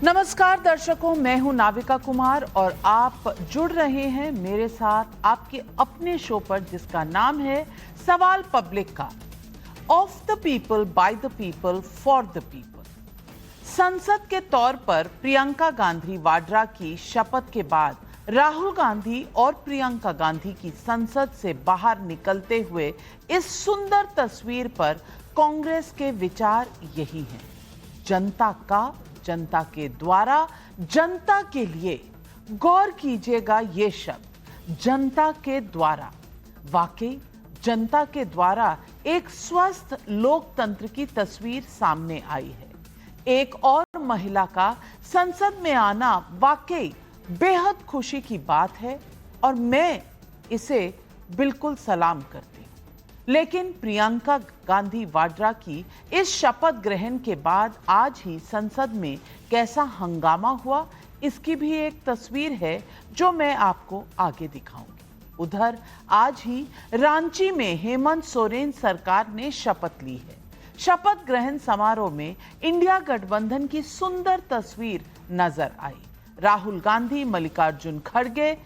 नमस्कार दर्शकों, मैं हूं नाविका कुमार और आप जुड़ रहे हैं मेरे साथ आपके अपने शो पर जिसका नाम है सवाल पब्लिक का। Of the people, by the people, for the people. संसद के तौर पर प्रियंका गांधी वाड्रा की शपथ के बाद राहुल गांधी और प्रियंका गांधी की संसद से बाहर निकलते हुए इस सुंदर तस्वीर पर कांग्रेस के विचार यही हैं। जनता का, जनता के द्वारा, जनता के लिए। गौर कीजिएगा ये शब्द, जनता के द्वारा। वाकई जनता के द्वारा एक स्वस्थ लोकतंत्र की तस्वीर सामने आई है। एक और महिला का संसद में आना वाकई बेहद खुशी की बात है और मैं इसे बिल्कुल सलाम करती हूं। लेकिन प्रियंका गांधी वाड्रा की इस शपथ ग्रहण के बाद आज ही संसद में कैसा हंगामा हुआ, इसकी भी एक तस्वीर है जो मैं आपको आगे दिखाऊंगी। उधर आज ही रांची में हेमंत सोरेन सरकार ने शपथ ली है। शपथ ग्रहण समारोह में इंडिया गठबंधन की सुंदर तस्वीर नजर आई। राहुल गांधी, मल्लिकार्जुन खड़गे,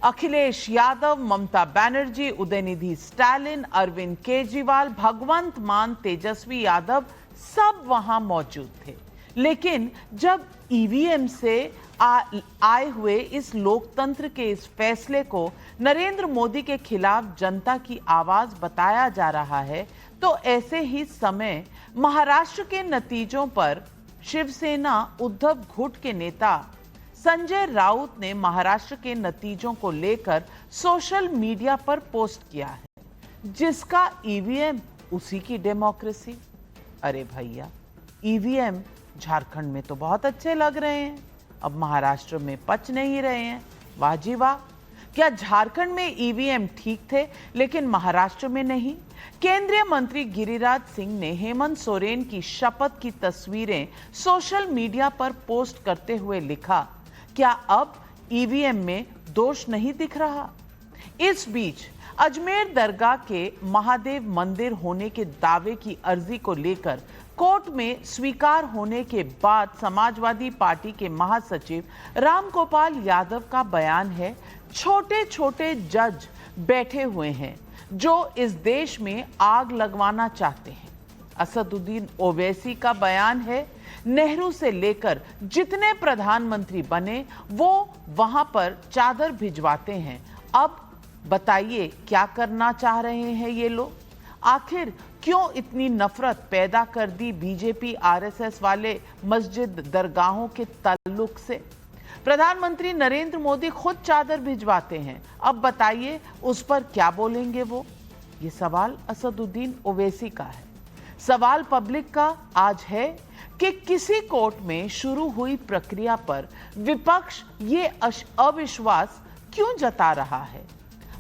अखिलेश यादव, ममता बनर्जी, उदयनिधि स्टालिन, अरविंद केजरीवाल, भगवंत मान, तेजस्वी यादव सब वहां मौजूद थे। लेकिन जब ईवीएम से आए हुए इस लोकतंत्र के इस फैसले को नरेंद्र मोदी के खिलाफ जनता की आवाज बताया जा रहा है, तो ऐसे ही समय महाराष्ट्र के नतीजों पर शिवसेना उद्धव गुट के नेता संजय राउत ने महाराष्ट्र के नतीजों को लेकर सोशल मीडिया पर पोस्ट किया है, जिसका ईवीएम उसी की डेमोक्रेसी। अरे भैया, ईवीएम झारखंड में तो बहुत अच्छे लग रहे हैं, अब महाराष्ट्र में पच नहीं रहे हैं। वाह जी वाह! क्या झारखंड में ईवीएम ठीक थे लेकिन महाराष्ट्र में नहीं? केंद्रीय मंत्री गिरिराज सिंह ने हेमंत सोरेन की शपथ की तस्वीरें सोशल मीडिया पर पोस्ट करते हुए लिखा, क्या अब ईवीएम में दोष नहीं दिख रहा? इस बीच अजमेर दरगाह के महादेव मंदिर होने के दावे की अर्जी को लेकर कोर्ट में स्वीकार होने के बाद समाजवादी पार्टी के महासचिव रामगोपाल यादव का बयान है, छोटे छोटे जज बैठे हुए हैं जो इस देश में आग लगवाना चाहते हैं। असदुद्दीन ओवैसी का बयान है, नेहरू से लेकर जितने प्रधानमंत्री बने वो वहां पर चादर भिजवाते हैं। अब बताइए क्या करना चाह रहे हैं ये लोग? आखिर क्यों इतनी नफरत पैदा कर दी बीजेपी आरएसएस वाले मस्जिद दरगाहों के ताल्लुक से? प्रधानमंत्री नरेंद्र मोदी खुद चादर भिजवाते हैं, अब बताइए उस पर क्या बोलेंगे वो? ये सवाल असदुद्दीन ओवैसी का है। सवाल पब्लिक का आज है कि किसी कोर्ट में शुरू हुई प्रक्रिया पर विपक्ष ये अविश्वास क्यों जता रहा है?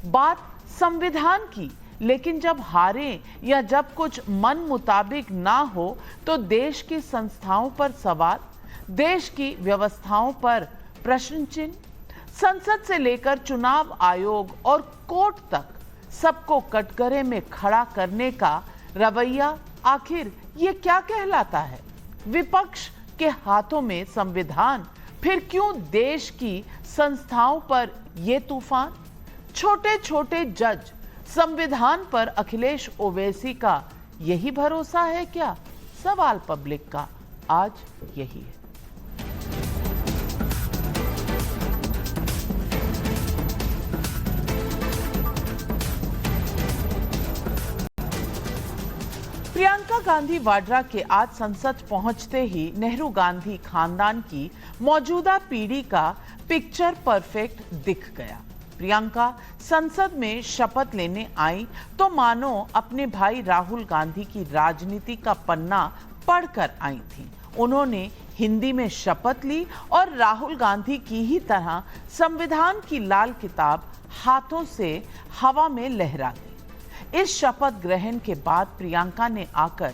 बात संविधान की, लेकिन जब हारें या जब कुछ मन मुताबिक ना हो तो देश की संस्थाओं पर सवाल, देश की व्यवस्थाओं पर प्रश्न चिन्ह। संसद से लेकर चुनाव आयोग और कोर्ट तक सबको कटघरे में खड़ा करने का रवैया आखिर ये क्या कहलाता है? विपक्ष के हाथों में संविधान, फिर क्यों देश की संस्थाओं पर ये तूफान? छोटे छोटे जज, संविधान पर अखिलेश ओवैसी का यही भरोसा है क्या? सवाल पब्लिक का आज यही है। प्रियंका गांधी वाड्रा के आज संसद पहुंचते ही नेहरू गांधी खानदान की मौजूदा पीढ़ी का पिक्चर परफेक्ट दिख गया। प्रियंका संसद में शपथ लेने आई तो मानो अपने भाई राहुल गांधी की राजनीति का पन्ना पढ़कर आई थी। उन्होंने हिंदी में शपथ ली और राहुल गांधी की ही तरह संविधान की लाल किताब हाथों से हवा में लहरा दी। इस शपथ ग्रहण के बाद प्रियंका ने आकर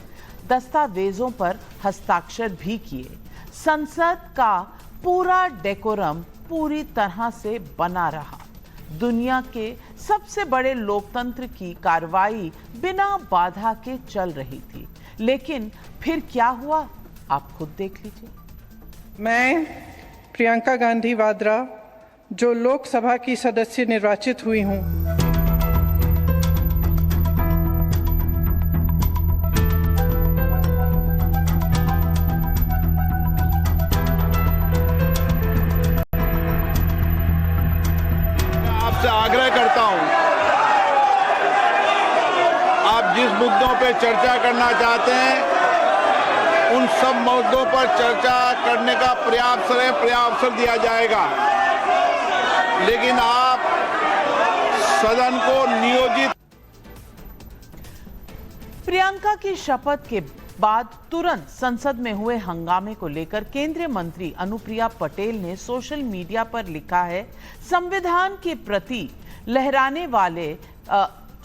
दस्तावेजों पर हस्ताक्षर भी किए। संसद का पूरा डेकोरम पूरी तरह से बना रहा। दुनिया के सबसे बड़े लोकतंत्र की कार्रवाई बिना बाधा के चल रही थी। लेकिन फिर क्या हुआ, आप खुद देख लीजिए। मैं प्रियंका गांधी वाड्रा जो लोकसभा की सदस्य निर्वाचित हुई हूं, आपसे आग्रह करता हूं, आप जिस मुद्दों पे चर्चा करना चाहते हैं उन सब मुद्दों पर चर्चा करने का पर्याप्त अवसर दिया जाएगा, लेकिन आप सदन को नियोजित। प्रियंका की शपथ के बाद तुरंत संसद में हुए हंगामे को लेकर केंद्रीय मंत्री अनुप्रिया पटेल ने सोशल मीडिया पर लिखा है, संविधान के प्रति लहराने वाले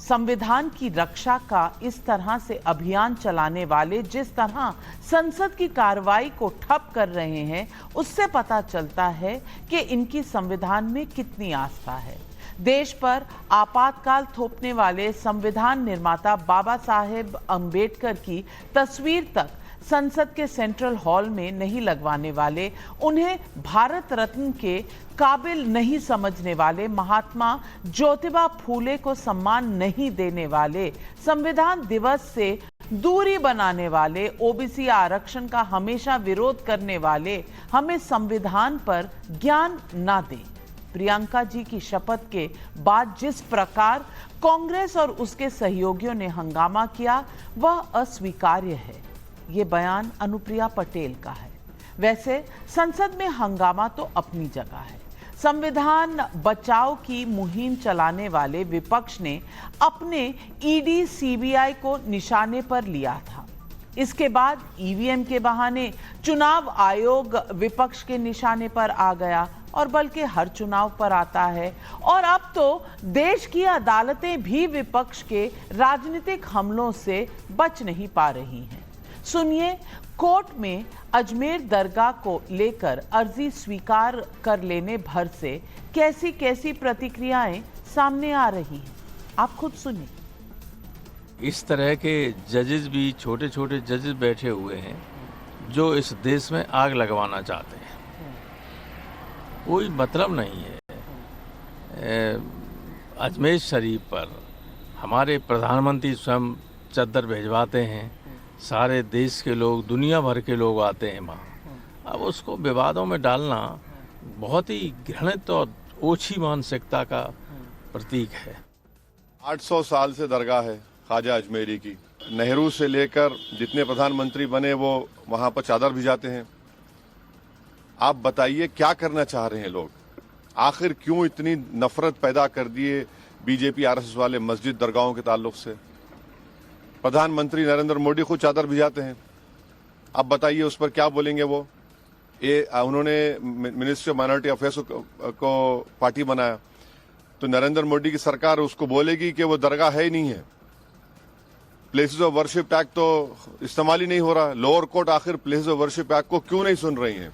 संविधान की रक्षा का इस तरह से अभियान चलाने वाले जिस तरह संसद की कार्रवाई को ठप कर रहे हैं, उससे पता चलता है कि इनकी संविधान में कितनी आस्था है। देश पर आपातकाल थोपने वाले संविधान निर्माता बाबा साहेब अंबेडकर की तस्वीर तक संसद के सेंट्रल हॉल में नहीं लगवाने वाले, उन्हें भारत रत्न के काबिल नहीं समझने वाले, महात्मा ज्योतिबा फूले को सम्मान नहीं देने वाले, संविधान दिवस से दूरी बनाने वाले, ओबीसी आरक्षण का हमेशा विरोध करने वाले हमें संविधान पर ज्ञान ना दें। प्रियंका जी की शपथ के बाद जिस प्रकार कांग्रेस और उसके सहयोगियों ने हंगामा किया वह अस्वीकार्य है। ये बयान अनुप्रिया पटेल का है। वैसे संसद में हंगामा तो अपनी जगह है। संविधान बचाओ की मुहिम चलाने वाले विपक्ष ने अपने ईडी सीबीआई को निशाने पर लिया था। इसके बाद ईवीएम के बहाने चुनाव आयोग विपक्ष के निशाने पर आ गया और बल्कि हर चुनाव पर आता है। और अब तो देश की अदालतें भी विपक्ष के राजनीतिक हमलों से बच नहीं पा रही हैं। सुनिए, कोर्ट में अजमेर दरगाह को लेकर अर्जी स्वीकार कर लेने भर से कैसी कैसी प्रतिक्रियाएं सामने आ रही हैं। आप खुद सुनिए। इस तरह के जजेस भी, छोटे छोटे जजेस बैठे हुए हैं जो इस देश में आग लगवाना चाहते हैं। कोई मतलब नहीं है। अजमेर शरीफ पर हमारे प्रधानमंत्री स्वयं चद्दर भिजवाते हैं, सारे देश के लोग, दुनिया भर के लोग आते हैं वहाँ। अब उसको विवादों में डालना बहुत ही घृणित और ओछी मानसिकता का प्रतीक है। 800 साल से दरगाह है ख्वाजा अजमेरी की। नेहरू से लेकर जितने प्रधानमंत्री बने वो वहाँ पर चादर भिजाते हैं। आप बताइए क्या करना चाह रहे हैं लोग? आखिर क्यों इतनी नफरत पैदा कर दिए बीजेपी आरएसएस वाले मस्जिद दरगाहों के ताल्लुक से? प्रधानमंत्री नरेंद्र मोदी खुद चादर भिजाते हैं। अब बताइए उस पर क्या बोलेंगे वो? उन्होंने मिनिस्ट्री ऑफ माइनॉरिटी अफेयर्स को पार्टी बनाया, तो नरेंद्र मोदी की सरकार उसको बोलेगी कि वो दरगाह है ही नहीं है। प्लेसेस ऑफ वर्शिप एक्ट तो इस्तेमाल ही नहीं हो रहा। लोअर कोर्ट आखिर प्लेसेस ऑफ वर्शिप एक्ट को क्यों नहीं सुन रही है?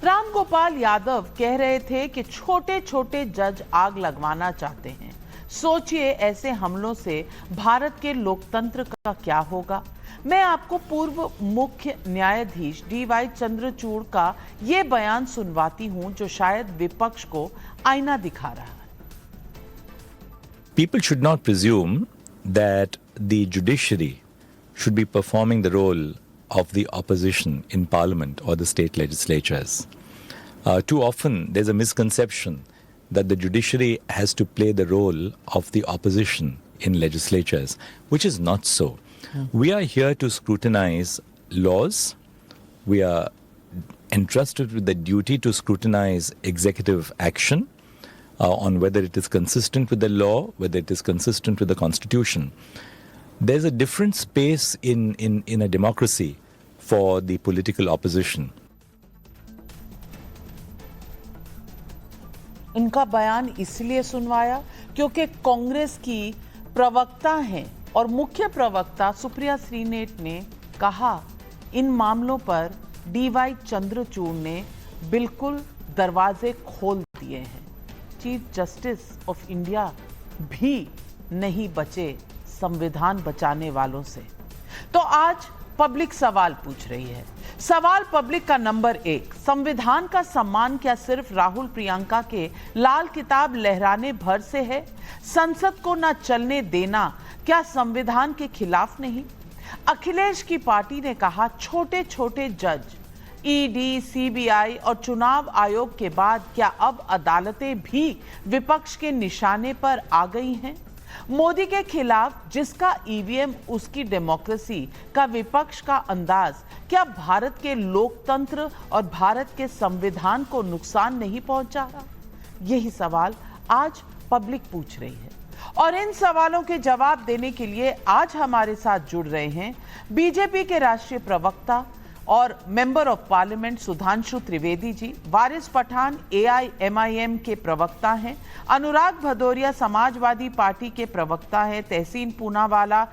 राम गोपाल यादव कह रहे थे कि छोटे छोटे जज आग लगवाना चाहते हैं। सोचिए ऐसे हमलों से भारत के लोकतंत्र का क्या होगा। मैं आपको पूर्व मुख्य न्यायाधीश डीवाई चंद्रचूड़ का यह बयान सुनवाती हूं जो शायद विपक्ष को आईना दिखा रहा है। People should not presume that the judiciary should be performing the role of the opposition in parliament or the state legislatures. Too often there's a misconception that the judiciary has to play the role of the opposition in legislatures, which is not so. We are here to scrutinize laws. We are entrusted with the duty to scrutinize executive action on whether it is consistent with the law, whether it is consistent with the Constitution. There's a different space in a democracy for the political opposition. इनका बयान इसलिए सुनवाया क्योंकि कांग्रेस की प्रवक्ता हैं और मुख्य प्रवक्ता सुप्रिया श्रीनेत ने कहा इन मामलों पर डीवाई चंद्रचूड़ ने बिल्कुल दरवाजे खोल दिए हैं। चीफ जस्टिस ऑफ इंडिया भी नहीं बचे संविधान बचाने वालों से। तो आज पब्लिक सवाल पूछ रही है, सवाल पब्लिक का नंबर 1, संविधान का सम्मान क्या सिर्फ राहुल प्रियंका के लाल किताब लहराने भर से है? संसद को न चलने देना क्या संविधान के खिलाफ नहीं? अखिलेश की पार्टी ने कहा छोटे छोटे जज, ईडी, सीबीआई और चुनाव आयोग के बाद क्या अब अदालतें भी विपक्ष के निशाने पर आ गई हैं? मोदी के खिलाफ जिसका ईवीएम उसकी डेमोक्रेसी का विपक्ष का अंदाज क्या भारत के लोकतंत्र और भारत के संविधान को नुकसान नहीं पहुंचा रहा? यही सवाल आज पब्लिक पूछ रही है और इन सवालों के जवाब देने के लिए आज हमारे साथ जुड़ रहे हैं बीजेपी के राष्ट्रीय प्रवक्ता और member of parliament Sudhanshu Trivedi ji, Waris Pathan AIMIM के प्रवक्ता हैं, अनुराग भदौरिया समाजवादी पार्टी के प्रवक्ता हैं, तहसीन पूनावाला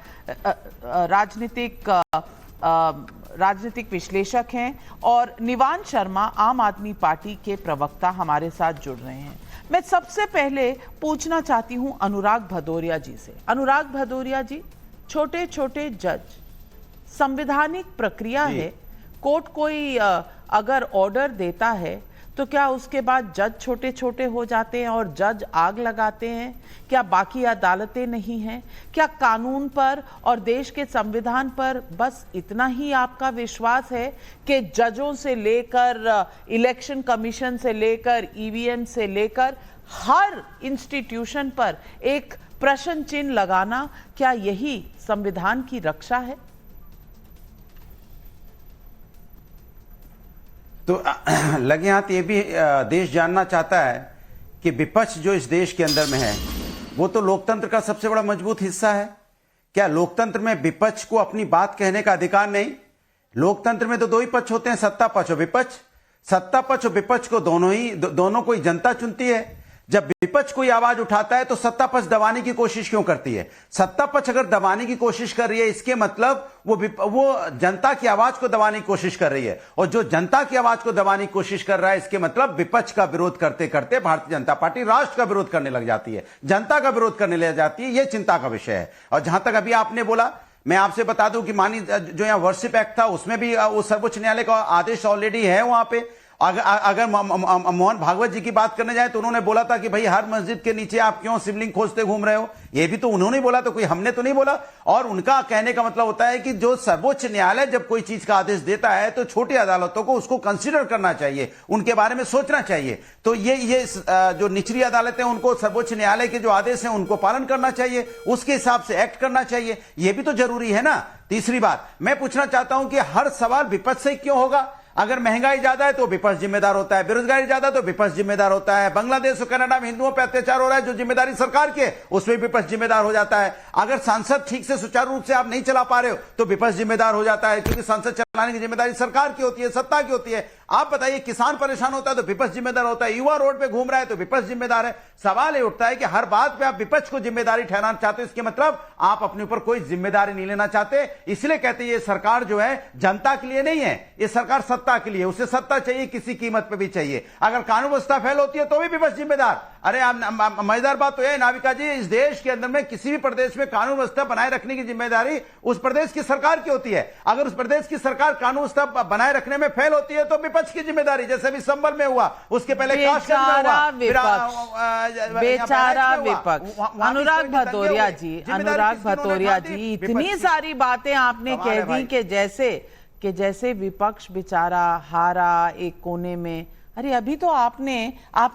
राजनीतिक विश्लेषक हैं और निवान शर्मा आम आदमी पार्टी के प्रवक्ता हमारे साथ जुड़ रहे हैं। मैं सबसे पहले पूछना चाहती हूं अनुराग भदौरिया जी से। अनुराग भदौरिया जी, छोटे छोटे जज, संवैधानिक प्रक्रिया है, कोर्ट कोई अगर ऑर्डर देता है तो क्या उसके बाद जज छोटे छोटे हो जाते हैं और जज आग लगाते हैं? क्या बाकी अदालतें नहीं हैं? क्या कानून पर और देश के संविधान पर बस इतना ही आपका विश्वास है कि जजों से लेकर इलेक्शन कमीशन से लेकर ईवीएम से लेकर हर इंस्टीट्यूशन पर एक प्रश्न चिन्ह लगाना, क्या यही संविधान की रक्षा है? तो लगे हाथ ये भी देश जानना चाहता है कि विपक्ष जो इस देश के अंदर में है वो तो लोकतंत्र का सबसे बड़ा मजबूत हिस्सा है। क्या लोकतंत्र में विपक्ष को अपनी बात कहने का अधिकार नहीं? लोकतंत्र में तो दो ही पक्ष होते हैं, सत्ता पक्ष और विपक्ष। सत्ता पक्ष और विपक्ष को दोनों को ही जनता चुनती है। जब विपक्ष कोई आवाज उठाता है तो सत्ता पक्ष दबाने की कोशिश क्यों करती है? सत्ता पक्ष अगर दबाने की कोशिश कर रही है इसके मतलब वो जनता की आवाज को दबाने की कोशिश कर रही है, और जो जनता की आवाज को दबाने की कोशिश कर रहा है इसके मतलब विपक्ष का विरोध करते करते भारतीय जनता पार्टी राष्ट्र का विरोध करने लग जाती है, जनता का विरोध करने लग जाती है। यह चिंता का विषय है। और जहां तक अभी आपने बोला, मैं आपसे बता दूं कि मानी जो यहां वर्शिप एक्ट था उसमें भी सर्वोच्च न्यायालय का आदेश ऑलरेडी है वहां पे। अगर मोहन भागवत जी की बात करने जाए तो उन्होंने बोला था कि भाई हर मस्जिद के नीचे आप क्यों शिवलिंग खोजते घूम रहे हो, ये भी तो उन्होंने बोला, तो कोई हमने तो नहीं बोला। और उनका कहने का मतलब होता है कि जो सर्वोच्च न्यायालय जब कोई चीज का आदेश देता है तो छोटी अदालतों को उसको कंसीडर करना चाहिए, उनके बारे में सोचना चाहिए। तो ये जो निचली अदालतें उनको सर्वोच्च न्यायालय के जो आदेश हैं उनको पालन करना चाहिए, उसके हिसाब से एक्ट करना चाहिए, ये भी तो जरूरी है ना। तीसरी बात मैं पूछना चाहता हूं कि हर सवाल विपक्ष से क्यों होगा? अगर महंगाई ज्यादा है तो विपक्ष जिम्मेदार होता है, बेरोजगारी ज्यादा तो विपक्ष जिम्मेदार होता है, बांग्लादेश और कनाडा में हिंदुओं पर अत्याचार हो रहा है जो जिम्मेदारी सरकार की है उसमें विपक्ष जिम्मेदार हो जाता है। अगर संसद ठीक से सुचारू रूप से आप नहीं चला पा रहे हो तो विपक्ष जिम्मेदार हो जाता है, क्योंकि संसद चलाने की जिम्मेदारी सरकार की होती है, सत्ता की होती है। आप बताइए, किसान परेशान होता है तो विपक्ष जिम्मेदार होता है, युवा रोड पे घूम रहा है तो विपक्ष जिम्मेदार है। सवाल ये उठता है कि हर बात पे आप विपक्ष को जिम्मेदारी ठहराना चाहते हो, इसके मतलब आप अपने ऊपर कोई जिम्मेदारी नहीं लेना चाहते। इसलिए कहते हैं ये सरकार जो है जनता के लिए नहीं है, ये सरकार सत्ता के लिए, उसे सत्ता चाहिए, किसी कीमत पे भी चाहिए। अगर कानून व्यवस्था फेल होती है तो भी विपक्ष जिम्मेदार। अरे मजेदार बात तो है नाविका जी, इस देश के अंदर में किसी भी प्रदेश में कानून व्यवस्था बनाए रखने की जिम्मेदारी उस प्रदेश की सरकार की होती है। अगर उस प्रदेश की सरकार कानून व्यवस्था बनाए रखने में फेल होती है तो विपक्ष की जिम्मेदारी, जैसे भी संभल में हुआ, उसके पहले बेचारा विपक्ष। अनुराग भदौरिया जी, इतनी सारी बातें आपने कह दी कि जैसे विपक्ष बेचारा हारा एक कोने में। अरे अभी तो आप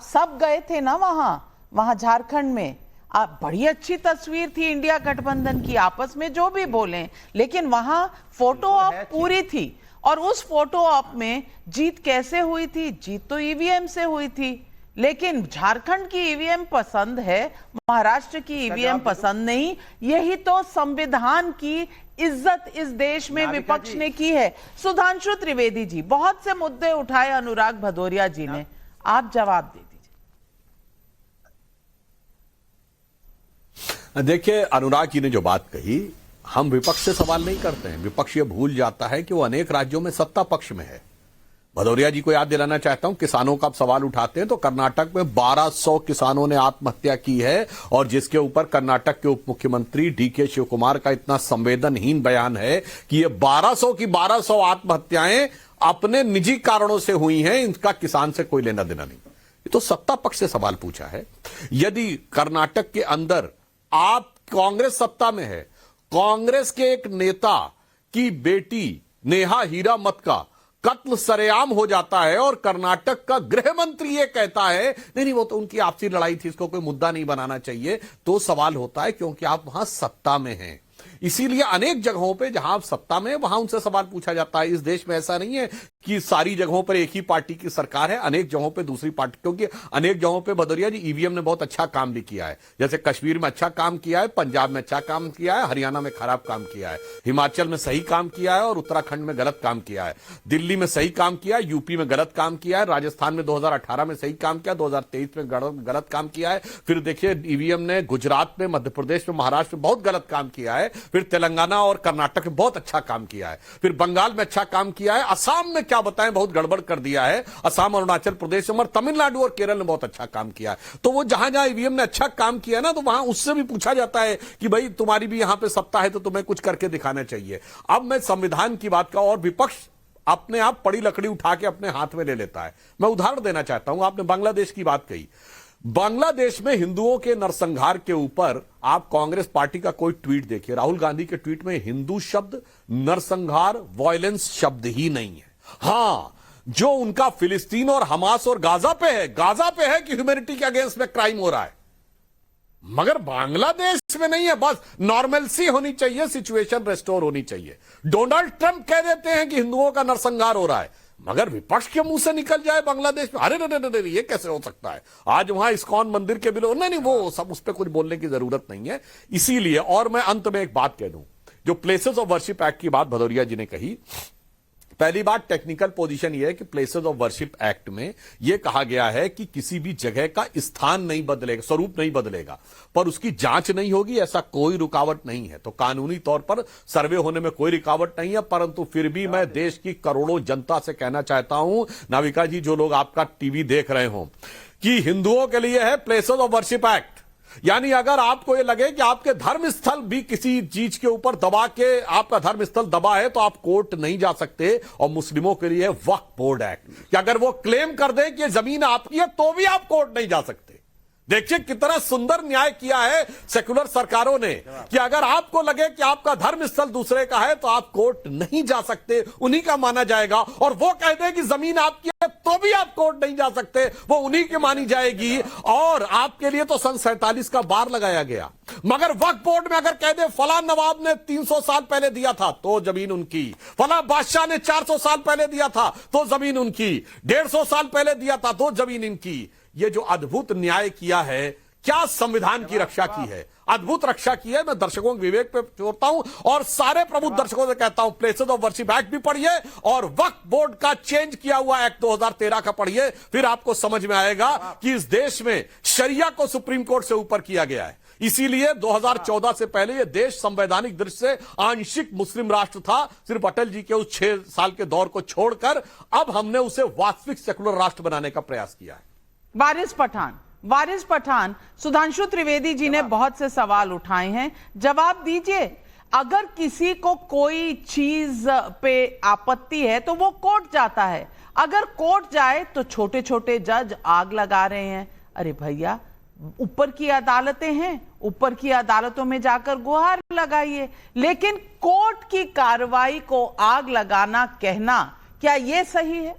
सब गए थे ना वहां झारखंड में, आप बड़ी अच्छी तस्वीर थी इंडिया गठबंधन की, आपस में जो भी बोले, लेकिन वहां फोटो ऑप पूरी थी। और उस फोटो ऑप में जीत कैसे हुई थी? जीत तो ईवीएम से हुई थी, लेकिन झारखंड की ईवीएम पसंद है, महाराष्ट्र की ईवीएम पसंद नहीं। यही तो संविधान की इज्जत इस देश में विपक्ष ने की है। सुधांशु त्रिवेदी जी, बहुत से मुद्दे उठाए अनुराग भदौरिया जी ने, आप जवाब दे दीजिए। देखिए, अनुराग जी ने जो बात कही, हम विपक्ष से सवाल नहीं करते हैं। विपक्ष ये भूल जाता है कि वो अनेक राज्यों में सत्ता पक्ष में है। भदौरिया जी को याद दिलाना चाहता हूं, किसानों का आप सवाल उठाते हैं तो कर्नाटक में 1200 किसानों ने आत्महत्या की है और जिसके ऊपर कर्नाटक के उप मुख्यमंत्री डीके शिव कुमार का इतना संवेदनहीन बयान है कि ये 1200 की 1200 आत्महत्याएं अपने निजी कारणों से हुई हैं, इनका किसान से कोई लेना देना नहीं। ये तो सत्ता पक्ष से सवाल पूछा है। यदि कर्नाटक के अंदर आप कांग्रेस सत्ता में है, कांग्रेस के एक नेता की बेटी नेहा हीरामत का कत्ल सरेआम हो जाता है और कर्नाटक का गृह मंत्री ये कहता है नहीं वो तो उनकी आपसी लड़ाई थी, इसको कोई मुद्दा नहीं बनाना चाहिए, तो सवाल होता है क्योंकि आप वहां सत्ता में हैं। इसीलिए अनेक जगहों पे जहां आप सत्ता में वहां उनसे सवाल पूछा जाता है। इस देश में ऐसा नहीं है कि सारी जगहों पर एक ही पार्टी की सरकार है, अनेक जगहों पे दूसरी पार्टी, क्योंकि अनेक जगहों पे भदौरिया जी ईवीएम ने बहुत अच्छा काम भी किया है। जैसे कश्मीर में अच्छा काम किया है, पंजाब में अच्छा काम किया है, हरियाणा में खराब काम किया है, हिमाचल में सही काम किया है और उत्तराखंड में गलत काम किया है, दिल्ली में सही काम किया है, यूपी में गलत काम किया है, राजस्थान में 2018 में सही काम किया, 2023 में गलत काम किया है। फिर देखिए ईवीएम ने गुजरात में, मध्य प्रदेश में, महाराष्ट्र में बहुत गलत काम किया है। फिर तेलंगाना और कर्नाटक में बहुत अच्छा काम किया है। फिर बंगाल में अच्छा काम किया है। असम में क्या बताएं, बहुत गड़बड़ कर दिया है। असम, अरुणाचल प्रदेश और तमिलनाडु और केरल ने बहुत अच्छा काम किया है। तो वो जहां जहां ईवीएम ने अच्छा काम किया ना, तो वहां उससे भी पूछा जाता है कि भाई तुम्हारी भी यहां पे सत्ता है तो तुम्हें कुछ करके दिखाना चाहिए। अब मैं संविधान की बात का, और विपक्ष अपने आप पड़ी लकड़ी उठा के अपने हाथ में ले लेता है। मैं उदाहरण देना चाहता हूं। आपने बांग्लादेश की बात कही। बांग्लादेश में हिंदुओं के नरसंहार के ऊपर आप कांग्रेस पार्टी का कोई ट्वीट देखिए, राहुल गांधी के ट्वीट में हिंदू शब्द, नरसंहार, वायलेंस शब्द ही नहीं है। हां, जो उनका फिलिस्तीन और हमास और गाजा पे है कि ह्यूमैनिटी के अगेंस्ट में क्राइम हो रहा है, मगर बांग्लादेश में नहीं है। बस नॉर्मलसी होनी चाहिए, सिचुएशन रेस्टोर होनी चाहिए। डोनाल्ड ट्रंप कह देते हैं कि हिंदुओं का नरसंहार हो रहा है, मगर विपक्ष के मुंह से निकल जाए बांग्लादेश में, अरे ये कैसे हो सकता है। आज वहां इस्कॉन मंदिर के बिलो, नहीं वो सब, उस पर कुछ बोलने की जरूरत नहीं है। इसीलिए, और मैं अंत में एक बात कह दूं, जो प्लेसेस ऑफ वर्शिप एक्ट की बात भदौरिया जी ने कही, पहली बात टेक्निकल पोजीशन यह है कि प्लेसेस ऑफ वर्शिप एक्ट में यह कहा गया है कि किसी भी जगह का स्थान नहीं बदलेगा, स्वरूप नहीं बदलेगा, पर उसकी जांच नहीं होगी, ऐसा कोई रुकावट नहीं है। तो कानूनी तौर पर सर्वे होने में कोई रुकावट नहीं है। परंतु फिर भी मैं देश की करोड़ों जनता से कहना चाहता हूं, नाविका जी, जो लोग आपका टीवी देख रहे हो, कि हिंदुओं के लिए है प्लेसेस ऑफ वर्शिप एक्ट। यानी अगर आपको यह लगे कि आपके धर्म स्थल भी किसी चीज के ऊपर दबा के, आपका धर्म स्थल दबा है, तो आप कोर्ट नहीं जा सकते। और मुस्लिमों के लिए वक्फ बोर्ड एक्ट, कि अगर वो क्लेम कर दे कि ये जमीन आपकी है तो भी आप कोर्ट नहीं जा सकते। देखिए कितना सुंदर न्याय किया है सेकुलर सरकारों ने, कि अगर आपको लगे कि आपका धर्म स्थल दूसरे का है तो आप कोर्ट नहीं जा सकते, उन्हीं का माना जाएगा। और वो कह दे कि जमीन आपकी है तो भी आप कोर्ट नहीं जा सकते, वो उन्हीं की मानी जाएगी। और आपके लिए तो सन 47 का बार लगाया गया। मगर वक्फ बोर्ड में अगर कह दे फला नवाब ने 300 साल पहले दिया था तो जमीन उनकी, फला बादशाह ने 400 साल पहले दिया था तो जमीन उनकी, 150 साल पहले दिया था तो जमीन इनकी। ये जो अद्भुत न्याय किया है, क्या संविधान की रक्षा की है, अद्भुत रक्षा की है। मैं दर्शकों के विवेक पे जोड़ता हूं और सारे प्रबुद्ध दर्शकों से कहता हूं, प्लेसेस ऑफ वर्शिप एक्ट भी पढ़िए और वक्फ बोर्ड का चेंज किया हुआ एक्ट 2013 का पढ़िए, फिर आपको समझ में आएगा कि इस देश में शरिया को सुप्रीम कोर्ट से ऊपर किया गया है। इसीलिए 2014 से पहले यह देश संवैधानिक दृष्टि से आंशिक मुस्लिम राष्ट्र था, सिर्फ अटल जी के उस 6 साल के दौर को छोड़कर। अब हमने उसे वास्तविक सेकुलर राष्ट्र बनाने का प्रयास किया है। वारिस पठान, सुधांशु त्रिवेदी जी ने बहुत से सवाल उठाए हैं, जवाब दीजिए। अगर किसी को कोई चीज पे आपत्ति है तो वो कोर्ट जाता है, अगर कोर्ट जाए तो छोटे छोटे जज आग लगा रहे हैं। अरे भैया, ऊपर की अदालतें हैं, ऊपर की अदालतों में जाकर गुहार लगाइए। लेकिन कोर्ट की कार्रवाई को आग लगाना कहना, क्या यह सही है?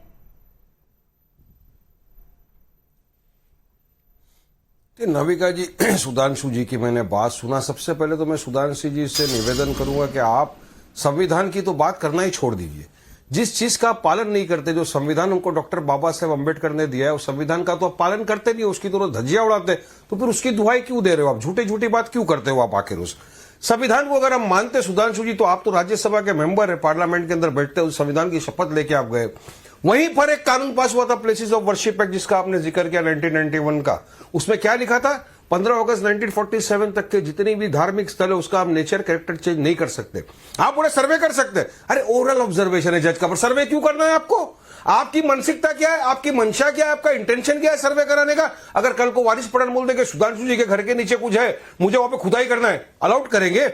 नाविका जी, सुधांशु जी की मैंने बात सुना। सबसे पहले तो मैं सुधांशु जी से निवेदन करूंगा कि आप संविधान की तो बात करना ही छोड़ दीजिए। जिस चीज का आप पालन नहीं करते, जो संविधान हमको डॉक्टर बाबा साहेब अम्बेडकर ने दिया है, उस संविधान का तो आप पालन करते नहीं, उसकी तो धज्जियां उड़ाते, तो फिर उसकी दुहाई क्यों दे रहे हो आप? झूठी झूठी बात क्यों करते हो आप? आखिर उस संविधान को अगर हम मानते सुधांशु जी, तो आप तो राज्यसभा के मेंबर है, पार्लियामेंट के अंदर बैठते, उस संविधान की शपथ लेके आप गए। वहीं पर एक कानून पास हुआ था प्लेसेस ऑफ वर्शिप एक्ट, जिसका आपने जिक्र किया 1991 का। उसमें क्या लिखा था? 15 अगस्त 1947 तक के जितनी भी धार्मिक स्थल है उसका आप नेचर कैरेक्टर चेंज नहीं कर सकते। आप पूरे सर्वे कर सकते हैं। अरे ओरल ऑब्जर्वेशन है जज का, पर सर्वे क्यों करना है आपको? आपकी मानसिकता क्या है, आपकी मंशा क्या है, आपका इंटेंशन क्या है सर्वे कराने का? अगर कल को वारिस पठान बोल दे कि सुधांशु जी के घर के नीचे कुछ है, मुझे वहां पे खुदाई करना है, अलाउड करेंगे?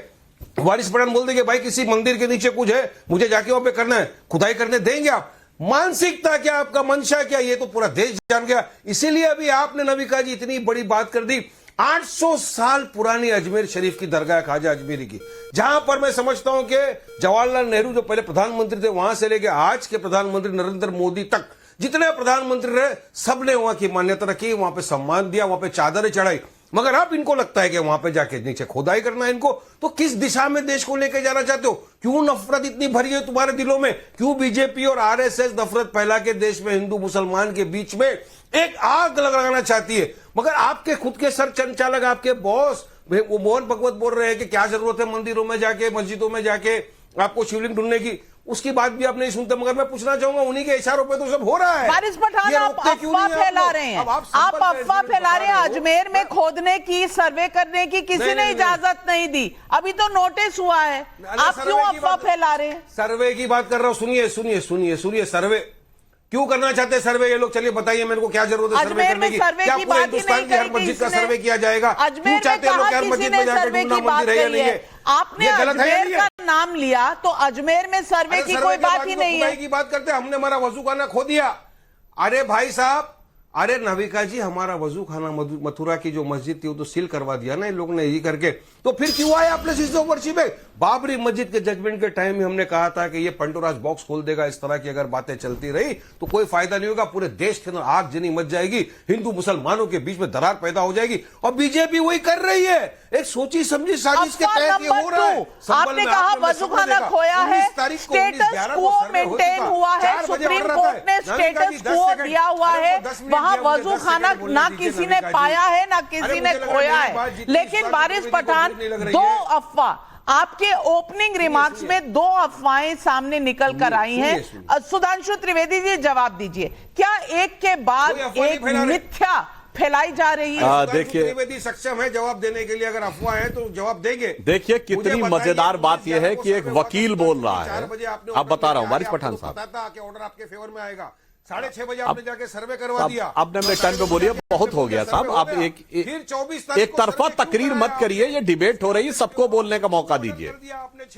वारिस पठान बोल दे कि भाई किसी मंदिर के नीचे कुछ है, मुझे जाके वहां पे करना है, खुदाई करने देंगे आप? मानसिकता क्या, आपका मंशा क्या, ये तो पूरा देश जान गया। इसीलिए अभी आपने नविका जी इतनी बड़ी बात कर दी। 800 साल पुरानी अजमेर शरीफ की दरगाह ख्वाजा अजमेरी की, जहां पर मैं समझता हूं कि जवाहरलाल नेहरू जो पहले प्रधानमंत्री थे वहां से लेकर आज के प्रधानमंत्री नरेंद्र मोदी तक जितने प्रधानमंत्री रहे सबने वहां की मान्यता रखी, वहां पे सम्मान दिया, वहां पे चादरें चढ़ाई। मगर अब इनको लगता है कि वहां पे जाके नीचे खुदाई करना है इनको। तो किस दिशा में देश को लेकर जाना चाहते हो? क्यों नफरत इतनी भरी है तुम्हारे दिलों में? क्यों बीजेपी और आरएसएस नफरत फैला के देश में हिंदू मुसलमान के बीच में एक आग लगाना चाहती है? मगर आपके खुद के सर संचालक, आपके बॉस वो मोहन भगवत बोल रहे हैं कि क्या जरूरत है मंदिरों में जाके, मस्जिदों में जाके आपको शिवलिंग ढूंढने की। उसकी बात भी आप नहीं सुनते। मगर मैं पूछना चाहूंगा, उन्हीं के इशारों पे तो सब हो रहा है। वारिस पठान, आप अफवाह फैला रहे हैं, आप अफवाह फैला रहे हैं। अजमेर में खोदने की, सर्वे करने की किसी ने इजाजत नहीं दी, अभी तो नोटिस हुआ है। आप क्यों अफवाह फैला रहे हैं? सर्वे की बात कर रहा हूं, सुनिए सुनिए सुनिए सुनिए। सर्वे क्यों करना चाहते हैं सर्वे ये लोग? चलिए बताइए मेरे को, क्या जरूरत है सर्वे करने की? क्या पूरे हिंदुस्तान की हर मस्जिद का सर्वे किया जाएगा? क्यों चाहते हैं लोग हर मस्जिद में जाकर ढूंढना मंदिर है या नहीं है? आपने अजमेर का नाम लिया तो अजमेर में सर्वे की कोई बात ही नहीं है। की बात करते हमने हमारा वजू खाना खो दिया। अरे भाई साहब, अरे नविका जी, हमारा वजू खाना मथुरा की जो मस्जिद थी वो तो सील करवा दिया ना इन लोगों ने, यही करके। तो फिर क्यों आए अपने सिद्धोवर्षी में? बाबरी मस्जिद के जजमेंट के टाइम में हमने कहा था कि ये पंडोराज बॉक्स खोल देगा। इस तरह की अगर बातें चलती रही तो कोई फायदा नहीं होगा, पूरे देश के अंदर आगजनी मच जाएगी, हिंदू मुसलमानों के बीच में दरार पैदा हो जाएगी। और बीजेपी वही कर रही है, एक सोची समझी साजिश के तहत ये हो रहा है। आपने कहा वजू खाना खोया है, स्टेटस को मेंटेन हुआ है, सुप्रीम कोर्ट ने स्टेटस को दिया हुआ है, वहां वजू खाना ना किसी ने पाया है ना किसी ने खोया है। लेकिन वारिस पठान, दो अफवाह आपके ओपनिंग रिमार्क्स में, दो अफवाहें सामने निकल कर आई हैं। सुधांशु त्रिवेदी जी जवाब दीजिए, क्या एक के बाद एक मिथ्या फैलाई जा रही है? देखिए, त्रिवेदी सक्षम है जवाब देने के लिए, अगर अफवाह है तो जवाब देंगे। देखिए कितनी मजेदार बात यह है कि एक वकील बोल रहा है। अब बता रहा हूं वारिस पठान साहब, पता था कि ऑर्डर आपके फेवर में आएगा। 6:30 बजे आपने जाके सर्वे करवा दिया। अब हमने टाइम पे बोलिए, बहुत हो गया साहब। आप एक तरफा तकरीर मत करिए, ये डिबेट हो रही है, सबको बोलने का मौका दीजिए।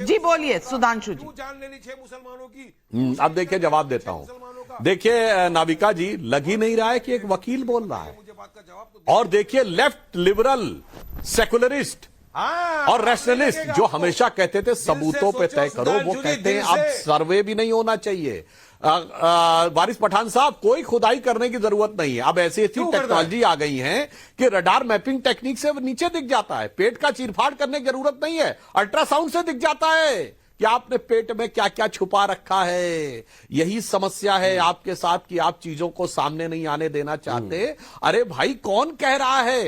जी बोलिए सुधांशु जी। जान लेनी 6 मुसलमानों की। अब देखिए जवाब देता हूं। देखिए नाविका जी, लग ही नहीं रहा है कि एक वकील बोल रहा है। और देखिए लेफ्ट लिबरल सेकुलरिस्ट और रैशनलिस्ट जो हमेशा कहते थे सबूतों पे तय करो, वो कहते हैं अब सर्वे भी नहीं होना चाहिए। वारिस पठान साहब, कोई खुदाई करने की जरूरत नहीं है। अब ऐसी ऐसी टेक्नोलॉजी आ गई है कि रडार मैपिंग टेक्निक से नीचे दिख जाता है। पेट का चीरफाड़ करने की जरूरत नहीं है, अल्ट्रासाउंड से दिख जाता है कि आपने पेट में क्या क्या छुपा रखा है। यही समस्या है आपके साथ कि आप चीजों को सामने नहीं आने देना चाहते। अरे भाई, कौन कह रहा है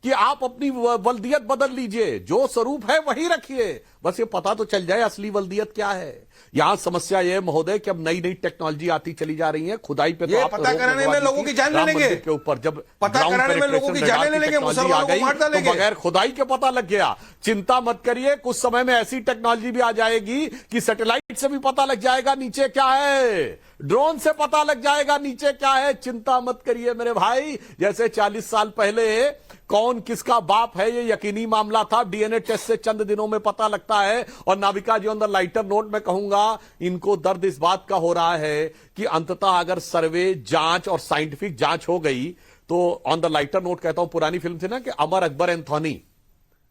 कि आप अपनी वल्दियत बदल लीजिए? जो स्वरूप है वही रखिए, बस ये पता तो चल जाए असली वल्दियत क्या है। यहां समस्या यह महोदय कि अब नई नई टेक्नोलॉजी आती चली जा रही है। खुदाई पे तो आप पता कराने में लोगों की जान ले लेंगे के ऊपर, जब पता कराने में लोगों की जान ले लेंगे, मुसलमानों को मार डालेंगे, तो बगैर खुदाई के पता लग गया। चिंता मत करिए, कुछ समय में ऐसी टेक्नोलॉजी भी आ जाएगी कि सैटेलाइट से भी पता लग जाएगा नीचे क्या है, ड्रोन से पता लग जाएगा नीचे क्या है। चिंता मत करिए मेरे भाई। जैसे 40 साल पहले कौन किसका बाप है ये यकीनी मामला था, डीएनए टेस्ट से चंद दिनों में पता लगता है। और नाविका जी, ऑन द लाइटर नोट में कहूंगा, इनको दर्द इस बात का हो रहा है कि अंततः अगर सर्वे, जांच और साइंटिफिक जांच हो गई तो, ऑन द लाइटर नोट कहता हूं, पुरानी फिल्म थी ना कि अमर अकबर एंथोनी,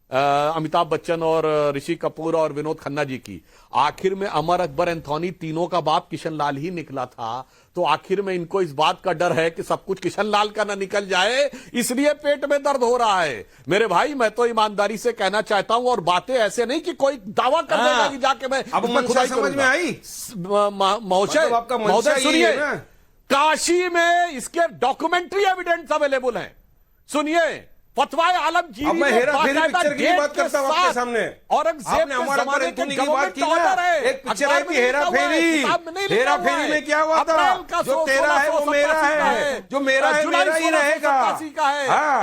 अमिताभ बच्चन और ऋषि कपूर और विनोद खन्ना जी की, आखिर में अमर अकबर एंथोनी तीनों का बाप किशन लाल ही निकला था। तो आखिर में इनको इस बात का डर है कि सब कुछ किशन लाल का ना निकल जाए, इसलिए पेट में दर्द हो रहा है। मेरे भाई, मैं तो ईमानदारी से कहना चाहता हूं, और बातें ऐसे नहीं कि कोई दावा कर देगा कि जाके मैं अब खुदाई समझ में आई। महोदय सुनिए, काशी में इसके डॉक्यूमेंट्री एविडेंस अवेलेबल हैं। सुनिए, फतवाए आलमगीरी अब मैं हेरा फेरी पिक्चर की बात करता हूं आपके सामने। औरंगजेब ने हमारा की बात की ना, एक पिक्चर आई थी हेरा फेरी। हेरा फेरी में क्या हुआ था? जो तेरा है वो मेरा है, जो मेरा है मेरा ही रहेगा।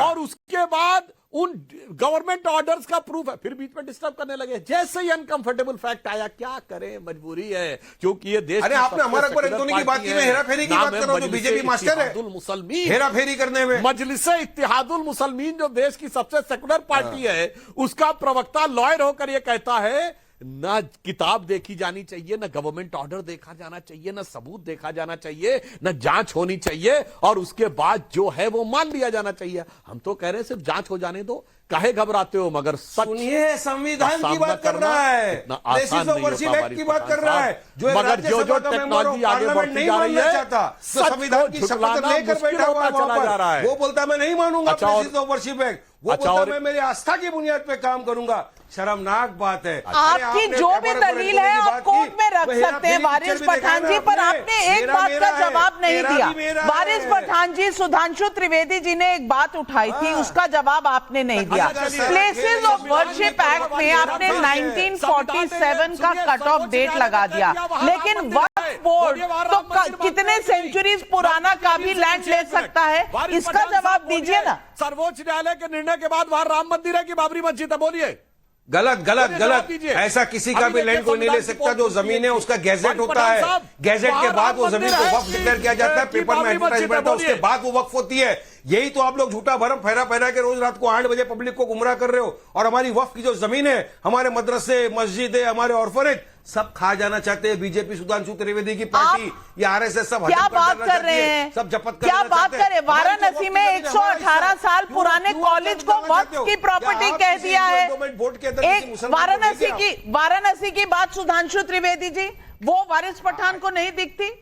और उसके बाद उन गवर्नमेंट ऑर्डर्स का प्रूफ है, फिर बीच में डिस्टर्ब करने लगे। जैसे ही अनकंफर्टेबल फैक्ट आया, क्या करें, मजबूरी है, क्योंकि ये देश अरे आपने हमारा अकबर एंटोनी की बात की, मैं हेरा फेरी की बात कर रहा हूं, जो बीजेपी मास्टर है मुसलमीन, हेरा फेरी करने में। मजलिस इत्तेहादुल मुसलमीन जो देश की सबसे सेकुलर पार्टी है, उसका प्रवक्ता लॉयर होकर यह कहता है ना किताब देखी जानी चाहिए, ना गवर्नमेंट ऑर्डर देखा जाना चाहिए, ना सबूत देखा जाना चाहिए, ना जांच होनी चाहिए, और उसके बाद जो है वो मान लिया जाना चाहिए। हम तो कह रहे हैं सिर्फ जांच हो जाने दो, काहे घबराते हो, मगर सुनिए, संविधान की बात कर रहा है, प्लेसेस ऑफ वर्शिप एक्ट की बात कर रहा है, जो मगर जो टेक्नोलॉजी आगे बढ़ती जा रही है, संविधान की शपथ लेकर बैठा हुआ चला जा रहा है। वो बोलता मैं नहीं मानूंगा प्लेसेस ऑफ वर्शिप एक्ट, वो बोलता मैं मेरी आस्था की बुनियाद पे काम करूंगा। शर्मनाक बात है। आपकी जो भी दलील है आप कोर्ट में रख सकते हैं वारिस पठान जी, पर आपने एक बात का जवाब नहीं दिया। वारिस पठान जी, सुधांशु त्रिवेदी जी ने एक बात उठाई थी, उसका जवाब आपने नहीं दिया। प्लेसेस ऑफ वर्शिप एक्ट में आपने 1947 का कट ऑफ डेट लगा दिया, लेकिन वक्फ बोर्ड तो कितने सेंचुरीज पुराना का भी लैंड ले सकता है, इसका जवाब दीजिए ना। सर्वोच्च न्यायालय के निर्णय के बाद वहां राम मंदिर है कि बाबरी मस्जिद है, बोलिए। गलत गलत गलत, ऐसा किसी का भी लैंड कोई नहीं ले सकता। जो जमीन है उसका गैजेट होता है, गैजेट के बाद वो जमीन को वक्फ डिक्लेयर किया जाता है, पेपर में एडवर्टाइजमेंट होता है, उसके बाद वो वक्फ होती है। यही तो आप लोग झूठा भरम फैला फैला के रोज रात को 8 बजे पब्लिक को गुमराह कर रहे हो। और हमारी वक्फ की जो जमीन है, हमारे मदरसे, मस्जिदें, हमारे ऑर्फनेज सब खा जाना चाहते हैं बीजेपी, सुधांशु त्रिवेदी की पार्टी, या आरएसएस, सब क्या बात कर रहे हैं, सब जपत कर, क्या बात कर रहे हैं। वाराणसी में 118 साल पुराने कॉलेज को वक्फ की प्रॉपर्टी कह दिया है। एक वाराणसी की बात सुधांशु त्रिवेदी जी, वो वारिस पठान को नहीं दिखती?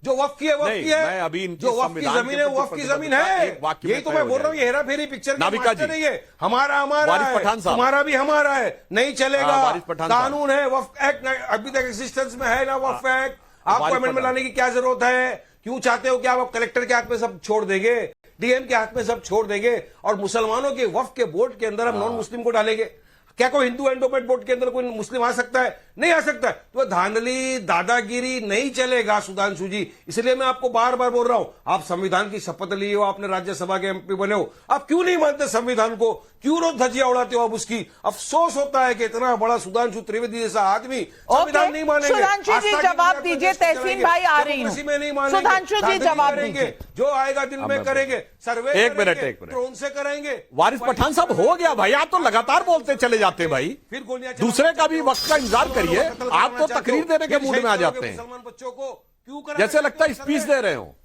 जो वक्फ की है वक्फ की है, अभी जो वक्फ की जमीन है वक्फ की जमीन है। यही तो मैं बोल रहा हूँ, ये हेरा फेरी पिक्चर नाविका जी नहीं है। हमारा है, तुम्हारा भी हमारा है, नहीं चलेगा। कानून है, वक्फ एक्ट अभी तक एग्जिस्टेंस में है ना वक्फ एक्ट। आपको अमेंडमेंट लाने की क्या जरूरत है? क्यों चाहते हो कि आप कलेक्टर के हाथ में सब छोड़ देंगे, डीएम के हाथ में सब छोड़ देंगे, और मुसलमानों के वक्फ के बोर्ड के अंदर हम नॉन मुस्लिम को डालेंगे? क्या कोई हिंदू एंडोमेंट बोर्ड के अंदर कोई मुस्लिम आ सकता है? नहीं आ सकता है। तो धांधली दादागिरी नहीं चलेगा सुधांशु जी। इसलिए मैं आपको बार बार बोल रहा हूं, आप संविधान की शपथ लिए हो, आपने राज्यसभा के एमपी बने हो, आप क्यों नहीं मानते संविधान को? क्यों रोज धज्जियां उड़ाते हो आप उसकी? अफसोस होता है कि इतना बड़ा सुधांशु त्रिवेदी जैसा आदमी संविधान नहीं मानेंगे। सुधांशु जी जवाब दीजिए, तहसीन भाई आ रही हूं। सुधांशु जी जवाब दीजिए। जो आएगा दिन में करेंगे, सर्वे एक मिनट ड्रोन से करेंगे। वारिस पठान साहब हो गया भाई, आप तो लगातार बोलते चले जाते भाई, फिर गोलियां दूसरे का भी वक्त का इंतजार करिए। आप तो तकरीर देने के मूड में आ जाते हैं, मुसलमान बच्चों को क्यों जैसे लगता है स्पीच दे रहे हो।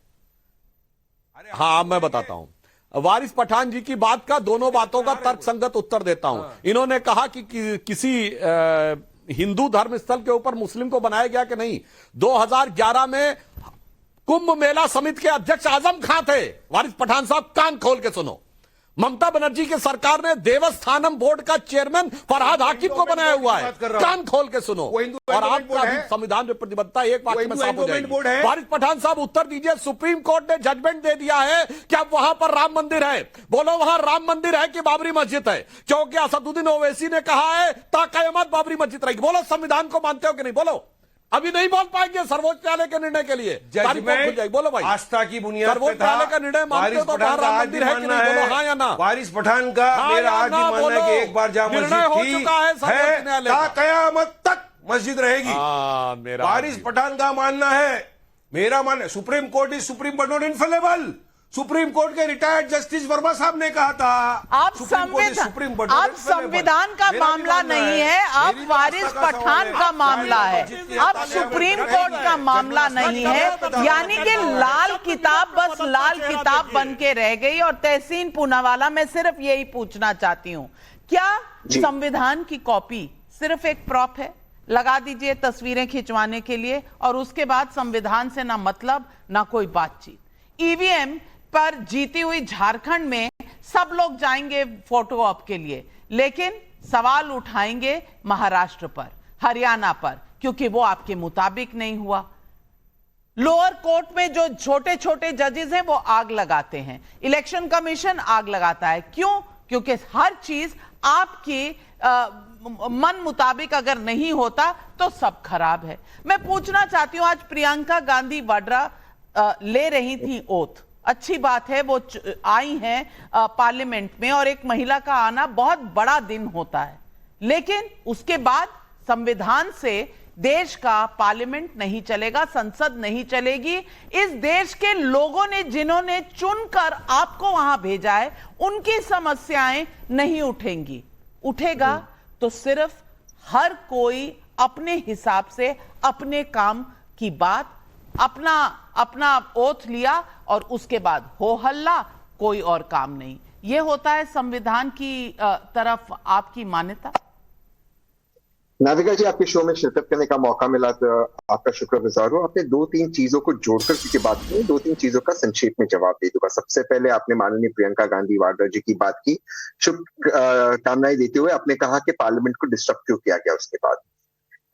हाँ मैं बताता हूं, वारिस पठान जी की बात का, दोनों बातों का तर्कसंगत उत्तर देता हूं। इन्होंने कहा कि किसी हिंदू धर्म स्थल के ऊपर मुस्लिम को बनाया गया कि नहीं। 2011 में कुंभ मेला समिति के अध्यक्ष आजम खां थे। वारिस पठान साहब कान खोल के सुनो, ममता बनर्जी की सरकार ने देवस्थानम बोर्ड का चेयरमैन फरहाद हाकिम को बनाया हुआ है। कान खोल के सुनो, और आपका भी संविधान में प्रतिबद्धता एक वाक्य में साफ हो जाएगी। वारिस पठान साहब उत्तर दीजिए, सुप्रीम कोर्ट ने जजमेंट दे दिया है कि अब वहां पर राम मंदिर है। बोलो वहां राम मंदिर है कि बाबरी मस्जिद है? क्योंकि असदुद्दीन ओवैसी ने कहा है ता कयामत बाबरी मस्जिद रहेगी। बोलो संविधान को मानते हो कि नहीं? बोलो। अभी नहीं बोल पाएंगे सर्वोच्च न्यायालय के निर्णय के लिए। बोलो भाई, आस्था की बुनियाद सर्वोच्च न्यायालय का निर्णय मानते हो तो वहां राम मंदिर है कि नहीं? बोलो हाँ या ना। वारिस पठान का मेरा आज भी मानना है कि एक बार जहां निर्णय हो चुका है सर्वोच्च न्यायालय का, कयामत तक मस्जिद रहेगी। वारिस पठान का मानना है, मेरा मानना, supreme court is supreme but not infallible. Supreme court के रिटायर्ड जस्टिस वर्मा साहब ने कहा था, आप संविधान का मामला नहीं है, आप वारिस पठान का मामला है, अब सुप्रीम कोर्ट का मामला नहीं है। यानी कि लाल किताब बस लाल किताब बन के रह गई। और तहसीन पूनावाला, मैं सिर्फ यही पूछना चाहती हूं, क्या संविधान की कॉपी सिर्फ एक प्रॉप है? लगा दीजिए तस्वीरें खिंचवाने के लिए, और उसके बाद संविधान से ना मतलब ना कोई बातचीत। ईवीएम पर जीती हुई झारखंड में सब लोग जाएंगे फोटो ऑप के लिए, लेकिन सवाल उठाएंगे महाराष्ट्र पर, हरियाणा पर, क्योंकि वो आपके मुताबिक नहीं हुआ। लोअर कोर्ट में जो छोटे छोटे जजेस हैं वो आग लगाते हैं, इलेक्शन कमीशन आग लगाता है। क्यों? क्योंकि हर चीज आपकी मन मुताबिक अगर नहीं होता तो सब खराब है। मैं पूछना चाहती हूं, आज प्रियंका गांधी वाड्रा ले रही थी ओथ, अच्छी बात है, वो आई हैं पार्लियामेंट में, और एक महिला का आना बहुत बड़ा दिन होता है। लेकिन उसके बाद संविधान से देश का पार्लियामेंट नहीं चलेगा, संसद नहीं चलेगी। इस देश के लोगों ने, जिन्होंने चुनकर आपको वहां भेजा है, उनकी समस्याएं नहीं उठेंगी। उठेगा तो सिर्फ हर कोई अपने हिसाब से अपने काम की बात, अपना ओथ लिया और उसके बाद हो हल्ला, कोई और काम नहीं। यह होता है संविधान की तरफ आपकी मान्यता। नाविका जी, आपके शो में शिरकत करने का मौका मिला तो आपका शुक्रगुजार हूं। आपने 2-3 चीजों को जोड़कर क्योंकि बात की, 2-3 चीजों का संक्षेप में जवाब दे दूंगा। सबसे पहले आपने माननीय प्रियंका गांधी वाड्रा जी की बात की, शुभकामनाएं देते हुए आपने कहा कि पार्लियामेंट को डिस्टर्ब क्यों किया गया उसके बाद,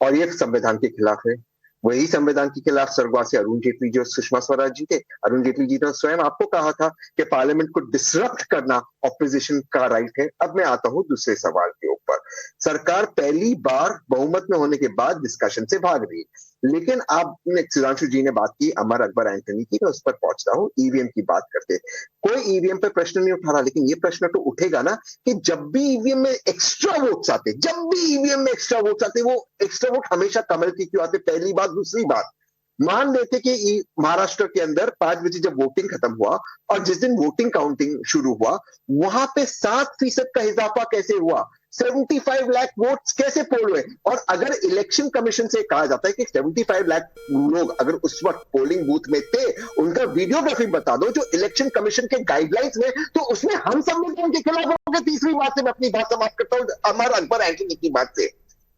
और ये संविधान के खिलाफ है। वही संविधान के खिलाफ स्वर्गवासी अरुण जेटली जी और सुषमा स्वराज जी थे। अरुण जेटली जी ने स्वयं आपको कहा था कि पार्लियामेंट को डिसरप्ट करना ऑपोजिशन का राइट है। अब मैं आता हूं दूसरे सवाल के ऊपर। सरकार पहली बार बहुमत में होने के बाद डिस्कशन से भाग रही, लेकिन आपने, सुधांशु जी ने बात की अमर अकबर एंटनी की, मैं उस पर पहुंचता हूं। ईवीएम की बात करते, कोई ईवीएम पे प्रश्न नहीं उठा रहा, लेकिन ये प्रश्न तो उठेगा ना कि जब भी ईवीएम में एक्स्ट्रा वोट्स आते, वो एक्स्ट्रा वोट हमेशा कमल की क्यों आते? पहली बात। दूसरी बात, मान लेते कि महाराष्ट्र के अंदर 5 बजे जब वोटिंग खत्म हुआ और जिस दिन वोटिंग काउंटिंग शुरू हुआ, वहां पे 7% का इजाफा कैसे हुआ? 75 लाख वोट्स कैसे पोल हुए? और अगर इलेक्शन कमीशन से कहा जाता है कि 75 लाख लोग अगर उस वक्त पोलिंग बूथ में थे, उनका वीडियोग्राफी बता दो जो इलेक्शन कमीशन के गाइडलाइंस में, तो उसमें हम संविधान के खिलाफ होंगे। तीसरी बात से मैं अपनी बात समाप्त करता हूं अमर अकबर एंटनी की बात से।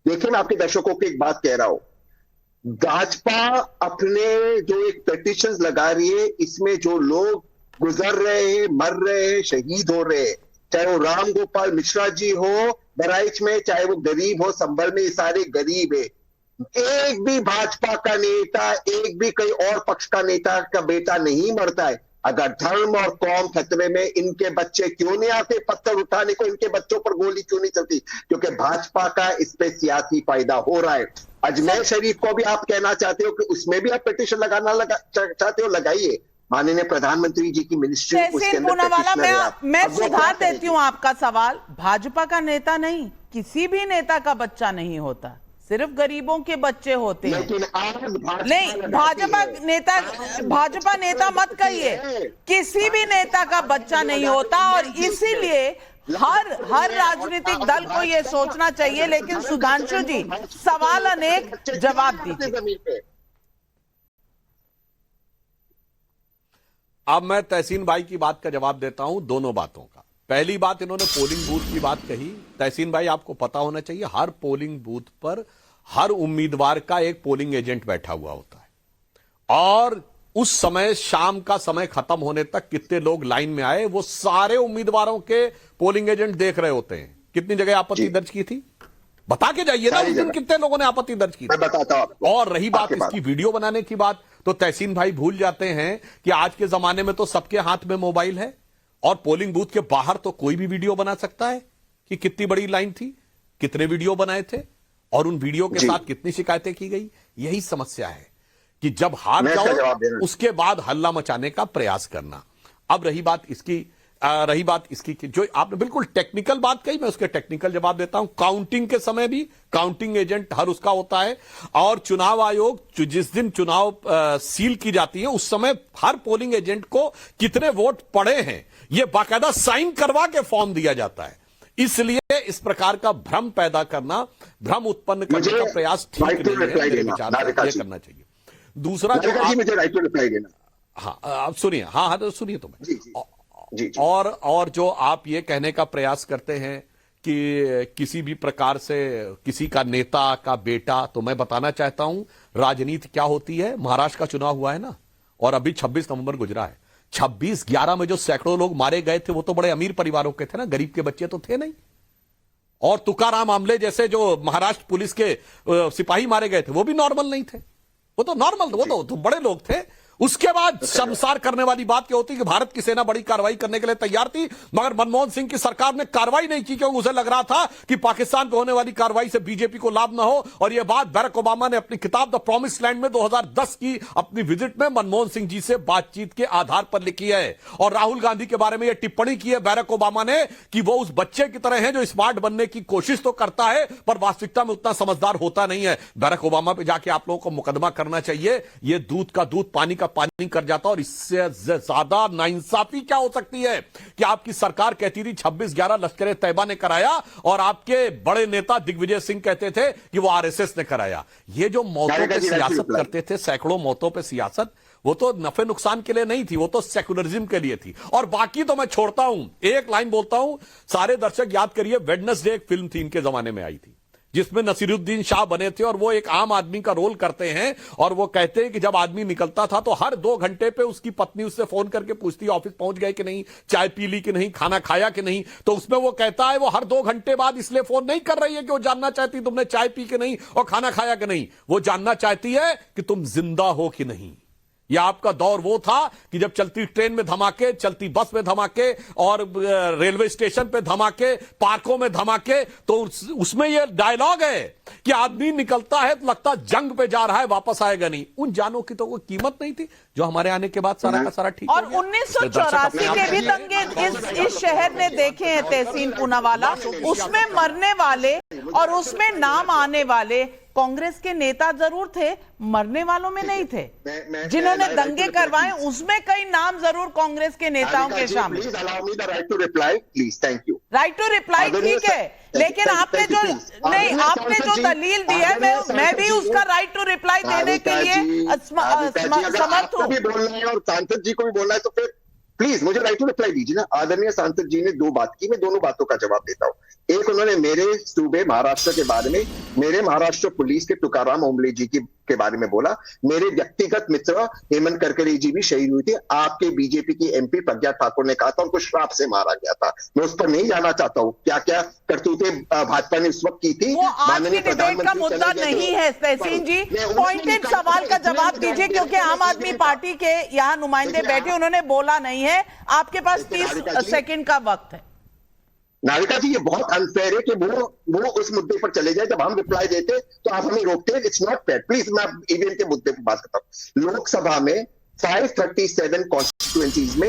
देखिए, मैं आपके दर्शकों को एक बात कह रहा हूं, भाजपा अपने जो एक पिटीशन लगा रही है, इसमें जो लोग गुजर रहे हैं, मर रहे हैं, शहीद हो रहे हैं, चाहे वो राम गोपाल मिश्रा जी हो बहराइच में, चाहे वो गरीब हो संभल में, ये सारे गरीब है। एक भी भाजपा का नेता, एक भी कोई और पक्ष का नेता का बेटा नहीं मरता है। अगर धर्म और कौम खतरे में, इनके बच्चे क्यों नहीं आते पत्थर उठाने को? इनके बच्चों पर गोली क्यों नहीं चलती? क्योंकि भाजपा का इस पे सियासी फायदा हो रहा है। अजमेर शरीफ को भी आप कहना चाहते हो कि उसमें भी आप पिटीशन चाहते हो, लगाइए। माननीय प्रधानमंत्री जी की मिनिस्ट्री उसके अंदर मैं सुधार देती हूं आपका सवाल। भाजपा का नेता नहीं, किसी भी नेता का बच्चा नहीं होता, सिर्फ गरीबों के बच्चे होते हैं। नहीं, भाजपा नेता मत कहिए, किसी भी नेता का बच्चा नहीं होता। और इसीलिए हर राजनीतिक दल को यह सोचना चाहिए। लेकिन सुधांशु जी, सवाल अनेक, जवाब दीजिए। अब मैं तहसीन भाई की बात का जवाब देता हूं, दोनों बातों का। पहली बात, इन्होंने पोलिंग बूथ की बात कही। तहसीन भाई, आपको पता होना चाहिए, हर पोलिंग बूथ पर हर उम्मीदवार का एक पोलिंग एजेंट बैठा हुआ होता है, और उस समय शाम का समय खत्म होने तक कितने लोग लाइन में आए, वो सारे उम्मीदवारों के पोलिंग एजेंट देख रहे होते हैं। कितनी जगह आपत्ति दर्ज की थी? बता के जाइए ना, उस दिन कितने लोगों ने आपत्ति दर्ज की थी? बताता हूं। और रही बात इसकी वीडियो बनाने की बात, तो तहसीन भाई भूल जाते हैं कि आज के जमाने में तो सबके हाथ में मोबाइल है, और पोलिंग बूथ के बाहर तो कोई भी वीडियो बना सकता है कि कितनी बड़ी लाइन थी, कितने वीडियो बनाए थे, और उन वीडियो के साथ कितनी शिकायतें की गई। यही समस्या है कि जब हार जाओ उसके बाद हल्ला मचाने का प्रयास करना। अब रही बात इसकी कि जो आपने बिल्कुल टेक्निकल बात कही, मैं उसके टेक्निकल जवाब देता हूं। काउंटिंग के समय भी काउंटिंग एजेंट हर उसका होता है, और चुनाव आयोग जिस दिन चुनाव सील की जाती है, उस समय हर पोलिंग एजेंट को कितने वोट पड़े हैं यह बाकायदा साइन करवा के फॉर्म दिया जाता है। इसलिए इस प्रकार का भ्रम पैदा करना, भ्रम उत्पन्न करने का प्रयास ठीक नहीं है, मेरे विचार से यह करना चाहिए। दूसरा मुझे राइट टू रिप्लाई देना। हाँ, आप सुनिए। हाँ, तो सुनिए तो मैं। और जो आप ये कहने का प्रयास करते हैं कि किसी भी प्रकार से किसी का नेता का बेटा, तो मैं बताना चाहता हूं राजनीति क्या होती है। महाराष्ट्र का चुनाव हुआ है ना, और अभी 26 नवंबर गुजरा है। 26/11 में जो सैकड़ों लोग मारे गए थे, वो तो बड़े अमीर परिवारों के थे ना, गरीब के बच्चे तो थे नहीं। और तुकाराम आमले जैसे जो महाराष्ट्र पुलिस के सिपाही मारे गए थे, वो भी नॉर्मल नहीं थे, वो तो नॉर्मल, वो तो बड़े लोग थे। उसके बाद शर्मसार करने वाली बात क्या होती कि भारत की सेना बड़ी कार्रवाई करने के लिए तैयार थी, मगर मनमोहन सिंह की सरकार ने कार्रवाई नहीं की क्योंकि उसे लग रहा था कि पाकिस्तान पे होने वाली कार्रवाई से बीजेपी को लाभ ना हो। और यह बात बैरक ओबामा ने अपनी किताब द प्रॉमिस लैंड में 2010 की अपनी विजिट में मनमोहन सिंह जी से बातचीत के आधार पर लिखी है। और राहुल गांधी के बारे में यह टिप्पणी की है बैरक ओबामा ने कि वो उस बच्चे की तरह है जो स्मार्ट बनने की कोशिश तो करता है पर वास्तविकता में उतना समझदार होता नहीं है। बैरक ओबामा पे जाके आप लोगों को मुकदमा करना चाहिए। यह दूध का दूध पानी का पानी कर जाता। और इससे ज्यादा नाइंसाफी क्या हो सकती है कि आपकी सरकार कहती थी 26/11 लश्कर तैयबा ने कराया और आपके बड़े नेता दिग्विजय सिंह कहते थे कि वो आरएसएस ने कराया। ये जो मौतों पे सियासत करते थे, सैकड़ों मौतों पे सियासत, वो तो नफे नुकसान के लिए नहीं थी, वो तो सेकुलरिज्म के लिए थी। और बाकी तो मैं छोड़ता हूं, एक लाइन बोलता हूं, सारे दर्शक याद करिए, वेडनेसडे एक फिल्म थी इनके जमाने में आई थी जिसमें नसीरुद्दीन शाह बने थे और वो एक आम आदमी का रोल करते हैं। और वो कहते हैं कि जब आदमी निकलता था तो हर 2 घंटे पे उसकी पत्नी उससे फोन करके पूछती ऑफिस पहुंच गए कि नहीं, चाय पी ली कि नहीं, खाना खाया कि नहीं। तो उसमें वो कहता है वो हर 2 घंटे बाद इसलिए फोन नहीं कर रही है कि वो जानना चाहती तुमने चाय पी कि नहीं और खाना खाया कि नहीं, वो जानना चाहती है कि तुम जिंदा हो कि नहीं। यह आपका दौर वो था कि जब चलती ट्रेन में धमाके, चलती बस में धमाके और रेलवे स्टेशन पे धमाके, पार्कों में धमाके, तो उसमें यह डायलॉग है कि आदमी निकलता है तो लगता जंग पे जा रहा है, वापस आएगा नहीं। उन जानों की तो कोई कीमत नहीं थी जो हमारे आने के बाद सारा का सारा ठीक और हो गया। 1984 के भी दंगे इस शहर ने देखे हैं, तहसीन पूनावाला, उसमें मरने वाले और उसमें नाम आने वाले कांग्रेस के नेता जरूर थे, मरने वालों में नहीं थे। जिन्होंने दंगे करवाए उसमें कई नाम जरूर कांग्रेस के नेताओं के शामिल। Please allow me the right to reply, please, thank you. Right to reply ठीक है, लेकिन आपने जो नहीं, आपने जो दलील दी है, मैं भी उसका राइट टू रिप्लाई देने के लिए समर्थ हूं। भी बोलना है और सांसद जी को भी बोलना है तो फिर प्लीज मुझे राइट टू रिप्लाई दीजिए ना। आदरणीय सांसद जी ने 2 बात की, मैं दोनों बातों का जवाब देता हूं। एक, उन्होंने मेरे सूबे महाराष्ट्र के बारे में, मेरे महाराष्ट्र पुलिस के तुकाराम ओमले जी के बारे में बोला। मेरे व्यक्तिगत मित्र हेमंत करकरे जी भी शहीद हुए थे। आपके बीजेपी की एमपी प्रज्ञा ठाकुर ने कहा था उनको श्राप से मारा गया था। मैं उस पर नहीं जाना चाहता हूं क्या क्या करतूतें भाजपा ने उस वक्त की थी। वो आज की डिबेट का मुद्दा नहीं है तहसीन जी, पॉइंटेड सवाल का जवाब दीजिए क्योंकि आम आदमी पार्टी के यहाँ नुमाइंदे बैठे, उन्होंने बोला नहीं है। आपके पास 30 सेकंड का वक्त है। नाविका जी, ये बहुत अनफेयर है कि वो उस मुद्दे पर चले जाए, जब हम रिप्लाई देते तो आप हमें रोकते हैं। It's not fair. प्लीज मैं ईवीएम के मुद्दे पर बात करता हूं। लोकसभा में 537 कॉन्स्टिट्यूएंसीज में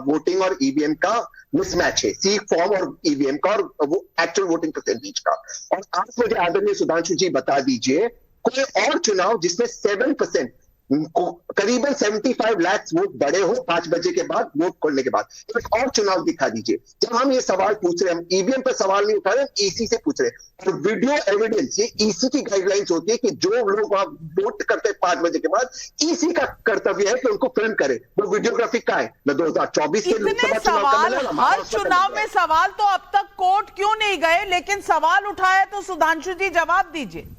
वोटिंग और ईवीएम का मिसमैच है, सीक फॉर्म और ईवीएम का और वो एक्चुअल वोटिंग परसेंटेज का। और आप मुझे आदरणीय सुधांशु जी बता दीजिए कोई और चुनाव जिसमें 7% करीबन 75 लाख वोट बढ़े हो 5 बजे के बाद, वोट खोलने के बाद। एक और चुनाव दिखा दीजिए। जब हम ये सवाल पूछ रहे हैं, हम ईवीएम पर सवाल नहीं उठा रहे, ईसी से पूछ रहे हैं। और वीडियो एविडेंस, ये ईसी की गाइडलाइंस होती है कि जो लोग वहां वोट करते हैं 5 बजे के बाद, ईसी का कर्तव्य है कि उनको फिल्म करे। वो वीडियोग्राफी का है न 2024 के लोकसभा सवाल, हर चुनाव में सवाल तो अब तक कोर्ट क्यों नहीं गए, लेकिन सवाल उठाया तो सुधांशु जी जवाब दीजिए।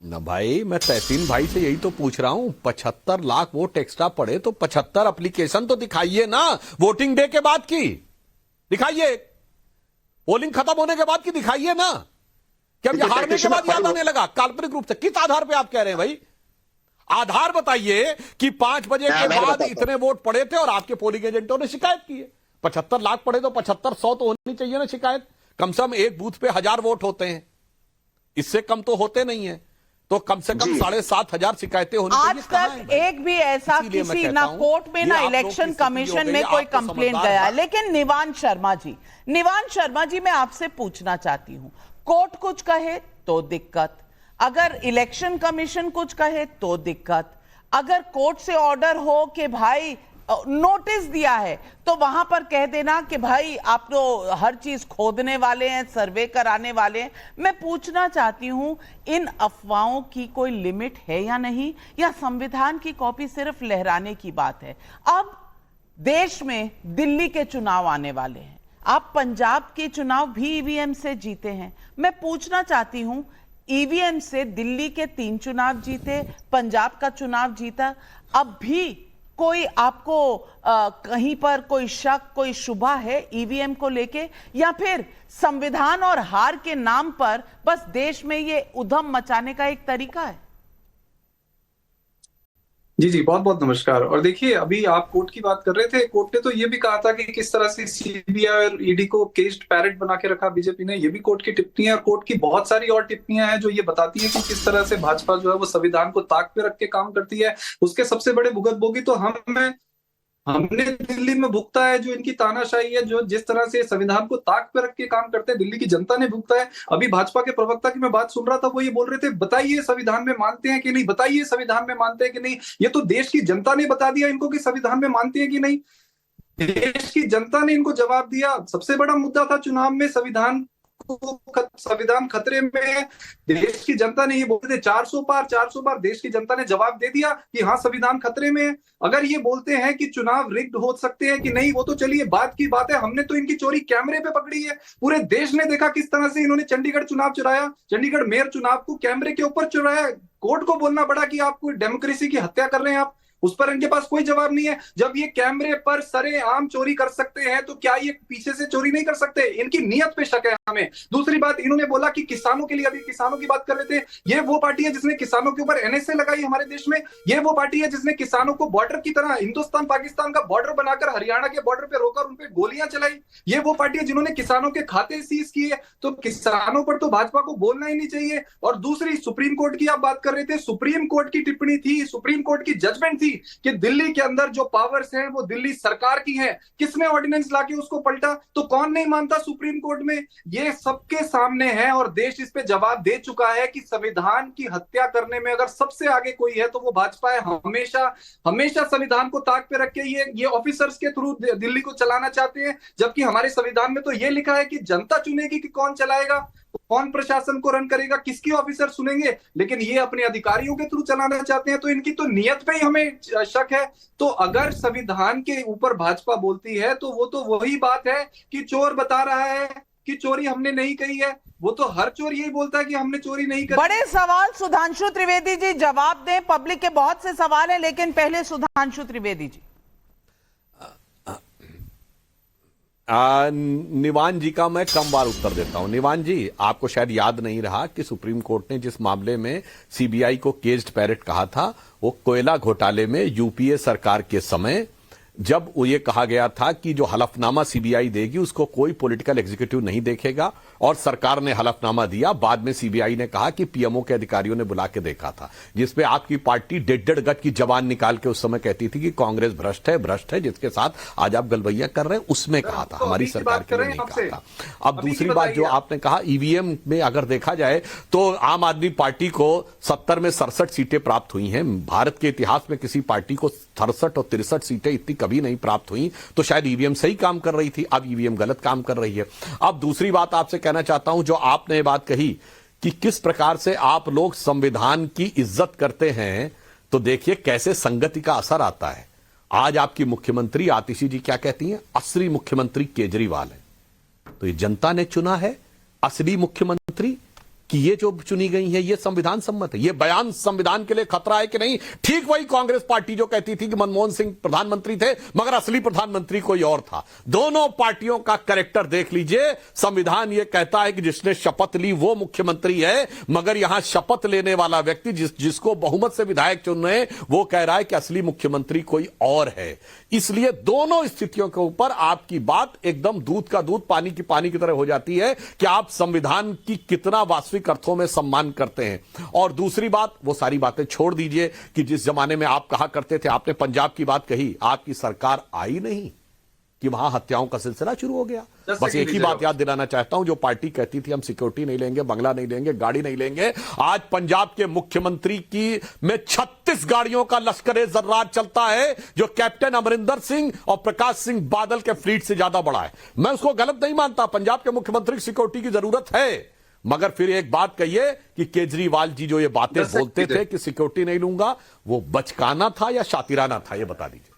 ना भाई, मैं तहसीन भाई से यही तो पूछ रहा हूं, 75 लाख वोट एक्स्ट्रा पड़े तो 75 एप्लीकेशन तो दिखाइए ना, वोटिंग डे के बाद की दिखाइए, पोलिंग खत्म होने के बाद की दिखाइए ना। क्या अब हारने के बाद याद आने लगा काल्पनिक रूप से? किस आधार पे आप कह रहे हैं भाई? आधार बताइए कि 5 बजे के बाद इतने वोट पड़े थे और आपके पोलिंग एजेंटों ने शिकायत की है। 75 लाख पड़े तो 75 100 तो होनी चाहिए ना शिकायत। कम से कम एक बूथ पे 1000 वोट होते हैं, इससे कम तो होते नहीं है, तो कम से कम 7,500 शिकायतें होनी चाहिए। आज तक एक भी ऐसा किसी ना कोर्ट में ना इलेक्शन कमीशन में कोई कंप्लेंट गया है। लेकिन निवान शर्मा जी मैं आपसे पूछना चाहती हूं, कोर्ट कुछ कहे तो दिक्कत, अगर इलेक्शन कमीशन कुछ कहे तो दिक्कत, अगर कोर्ट से ऑर्डर हो कि भाई नोटिस दिया है तो वहां पर कह देना कि भाई आप तो हर चीज खोदने वाले हैं, सर्वे कराने वाले हैं। मैं पूछना चाहती हूं, इन अफवाहों की कोई लिमिट है या नहीं, या संविधान की कॉपी सिर्फ लहराने की बात है? अब देश में दिल्ली के चुनाव आने वाले हैं, आप पंजाब के चुनाव भी ईवीएम से जीते हैं। मैं पूछना चाहती हूं, ईवीएम से दिल्ली के 3 चुनाव जीते, पंजाब का चुनाव जीता, अब भी कोई आपको कहीं पर कोई शक, कोई शुबा है ईवीएम को लेके, या फिर संविधान और हार के नाम पर बस देश में ये उधम मचाने का एक तरीका है? जी जी, बहुत बहुत नमस्कार। और देखिए, अभी आप कोर्ट की बात कर रहे थे, कोर्ट ने तो ये भी कहा था कि किस तरह से सीबीआई और ईडी को केस्ड पैरेट बना के रखा बीजेपी ने। ये भी कोर्ट की टिप्पणी है, और कोर्ट की बहुत सारी और टिप्पणियां हैं जो ये बताती है कि किस तरह से भाजपा जो है वो संविधान को ताक पे रख के काम करती है। उसके सबसे बड़े भुगतभोगी तो हमने दिल्ली में भुगता है, जो इनकी तानाशाही है, जो जिस तरह से संविधान को ताक पे रख के काम करते हैं, दिल्ली की जनता ने भुगता है। अभी भाजपा के प्रवक्ता की मैं बात सुन रहा था, वो ये बोल रहे थे, बताइए संविधान में मानते हैं कि नहीं, बताइए संविधान में मानते हैं कि नहीं। ये तो देश की जनता ने बता दिया इनको कि संविधान में मानते हैं कि नहीं। देश की जनता ने इनको जवाब दिया। सबसे बड़ा मुद्दा था चुनाव में संविधान खतरे में है। देश की जनता ने ये बोलते थे 400 बार देश की जनता ने जवाब दे दिया कि हाँ संविधान खतरे में है। अगर ये बोलते हैं कि चुनाव रिग्ड हो सकते हैं कि नहीं, वो तो चलिए बात की बात है। हमने तो इनकी चोरी कैमरे पे पकड़ी है, पूरे देश ने देखा किस तरह से इन्होंने चंडीगढ़ चुनाव चुराया, चंडीगढ़ मेयर चुनाव को कैमरे के ऊपर चुराया। कोर्ट को बोलना पड़ा कि आप कोई डेमोक्रेसी की हत्या कर रहे हैं आप, उस पर इनके पास कोई जवाब नहीं है। जब ये कैमरे पर सरेआम चोरी कर सकते हैं तो क्या ये पीछे से चोरी नहीं कर सकते? इनकी नीयत पे शक है हमें। दूसरी बात, इन्होंने बोला कि किसानों के लिए, अभी किसानों की बात कर रहे थे, ये वो पार्टी है जिसने किसानों के ऊपर एनएसए लगाई हमारे देश में। ये वो पार्टी है जिसने किसानों को बॉर्डर की तरह हिंदुस्तान पाकिस्तान का बॉर्डर बनाकर हरियाणा के बॉर्डर पे रोकर उन पे गोलियां चलाई। ये वो पार्टी है जिन्होंने किसानों के खाते सीज किए। तो किसानों पर तो भाजपा को बोलना ही नहीं चाहिए। और दूसरी, सुप्रीम कोर्ट की आप बात कर रहे थे, सुप्रीम कोर्ट की टिप्पणी थी, सुप्रीम कोर्ट की जजमेंट थी कि दिल्ली के अंदर जो पावर्स हैं वो दिल्ली सरकार की हैं। किसने ऑर्डिनेंस लाके उसको पलटा? तो कौन नहीं मानता सुप्रीम कोर्ट में? ये सबके सामने है और देश इस पे जवाब दे चुका है कि संविधान की हत्या करने में अगर सबसे आगे कोई है तो वो भाजपा है। हमेशा संविधान को ताक पे रख के ये ऑफिसर्स के थ्रू दिल्ली को चलाना चाहते हैं, जबकि हमारे संविधान में तो ये लिखा है कि जनता चुनेगी कि कौन चलाएगा, कौन प्रशासन को रन करेगा, किसकी ऑफिसर सुनेंगे। लेकिन ये अपने अधिकारियों के थ्रू चलाना चाहते हैं, तो इनकी तो नियत पे ही हमें शक है। तो अगर संविधान के ऊपर भाजपा बोलती है तो वो तो वही बात है कि चोर बता रहा है कि चोरी हमने नहीं कही है। वो तो हर चोर यही बोलता है कि हमने चोरी नहीं करी। बड़े सवाल सुधांशु त्रिवेदी जी जवाब दें, पब्लिक के बहुत से सवाल हैं, लेकिन पहले सुधांशु त्रिवेदी जी। निवान जी का मैं कम बार उत्तर देता हूं। निवान जी, आपको शायद याद नहीं रहा कि सुप्रीम कोर्ट ने जिस मामले में सीबीआई को केस्ड पैरेट कहा था, वो कोयला घोटाले में यूपीए सरकार के समय, जब वो ये कहा गया था कि जो हलफनामा सीबीआई देगी उसको कोई पॉलिटिकल एग्जीक्यूटिव नहीं देखेगा, और सरकार ने हलफनामा दिया। बाद में सीबीआई ने कहा कि पीएमओ के अधिकारियों ने बुला के देखा था, जिसपे आपकी पार्टी 1.5 गज की जबान निकाल के उस समय कहती थी कि कांग्रेस भ्रष्ट है, जिसके साथ आज आप गलबैया कर रहे हैं। उसमें कहा था, हमारी सरकार के लिए नहीं कहा था। अब दूसरी बात जो आपने कहा, ईवीएम में अगर देखा जाए तो आम आदमी पार्टी को 70 में 67 सीटें प्राप्त हुई हैं। भारत के इतिहास में किसी पार्टी को 67 और 63 सीटें इतनी कभी नहीं प्राप्त हुई। तो शायद ईवीएम सही काम कर रही थी, अब ईवीएम गलत काम कर रही है। अब दूसरी बात आपसे कहना चाहता हूं, जो आपने ये बात कही कि किस प्रकार से आप लोग संविधान की इज्जत करते हैं, तो देखिए कैसे संगति का असर आता है। आज आपकी मुख्यमंत्री आतिशी जी क्या कहती हैं? असली मुख्यमंत्री केजरीवाल है। तो ये जनता ने चुना है असली मुख्यमंत्री कि ये जो चुनी गई है ये संविधान सम्मत है। ये बयान संविधान के लिए खतरा है कि नहीं? ठीक वही कांग्रेस पार्टी जो कहती थी कि मनमोहन सिंह प्रधानमंत्री थे मगर असली प्रधानमंत्री कोई और था। दोनों पार्टियों का कैरेक्टर देख लीजिए। संविधान ये कहता है कि जिसने शपथ ली वो मुख्यमंत्री है, मगर यहां शपथ लेने वाला व्यक्ति जिसको बहुमत से विधायक चुन रहे हैं वो कह रहा है कि असली मुख्यमंत्री कोई और है। इसलिए दोनों स्थितियों के ऊपर आपकी बात एकदम दूध का दूध पानी की पानी की तरह हो जाती है कि आप संविधान की कितना वास्तविक अर्थों में सम्मान करते हैं। और दूसरी बात, वो सारी बातें छोड़ दीजिए कि जिस जमाने में आप कहा करते थे, आपने पंजाब की बात कही, आपकी सरकार आई नहीं कि वहां हत्याओं का सिलसिला शुरू हो गया। बस एक ही बात याद दिलाना चाहता हूं, जो पार्टी कहती थी हम सिक्योरिटी नहीं लेंगे, बंगला नहीं लेंगे, गाड़ी नहीं लेंगे, आज पंजाब के मुख्यमंत्री की में 36 गाड़ियों का लश्कर जर्रार चलता है, जो कैप्टन अमरिंदर सिंह और प्रकाश सिंह बादल के फ्लीट से ज्यादा बड़ा है। मैं उसको गलत नहीं मानता, पंजाब के मुख्यमंत्री की सिक्योरिटी की जरूरत है, मगर फिर एक बात कहिए कि केजरीवाल जी जो ये बातें बोलते थे कि सिक्योरिटी नहीं लूंगा, वो बचकाना था या शातिराना था, ये बता दीजिए।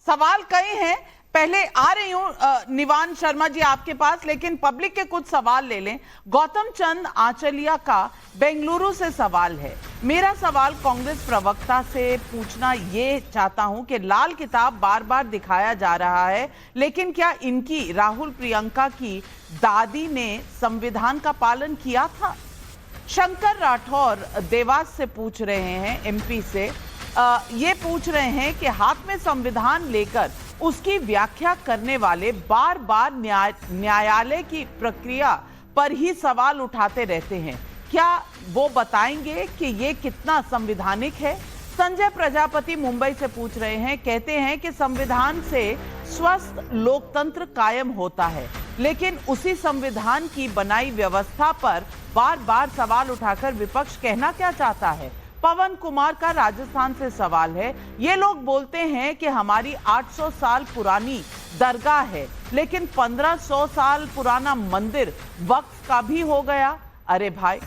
सवाल कई हैं, पहले आ रही हूं निवान शर्मा जी आपके पास, लेकिन पब्लिक के कुछ सवाल ले लें। गौतम चंद आंचलिया का बेंगलुरु से सवाल है, मेरा सवाल कांग्रेस प्रवक्ता से पूछना ये चाहता हूं कि लाल किताब बार बार दिखाया जा रहा है, लेकिन क्या इनकी राहुल प्रियंका की दादी ने संविधान का पालन किया था? शंकर राठौर देवास से पूछ रहे हैं, एमपी से ये पूछ रहे हैं कि हाथ में संविधान लेकर उसकी व्याख्या करने वाले बार बार न्यायालय की प्रक्रिया पर ही सवाल उठाते रहते हैं, क्या वो बताएंगे कि ये कितना संवैधानिक है? संजय प्रजापति मुंबई से पूछ रहे हैं, कहते हैं कि संविधान से स्वस्थ लोकतंत्र कायम होता है, लेकिन उसी संविधान की बनाई व्यवस्था पर बार बार सवाल उठाकर विपक्ष कहना क्या चाहता है? पवन कुमार का राजस्थान से सवाल है, ये लोग बोलते हैं कि हमारी 800 साल पुरानी दरगाह है, लेकिन 1500 साल पुराना मंदिर वक्फ का भी हो गया। अरे भाई,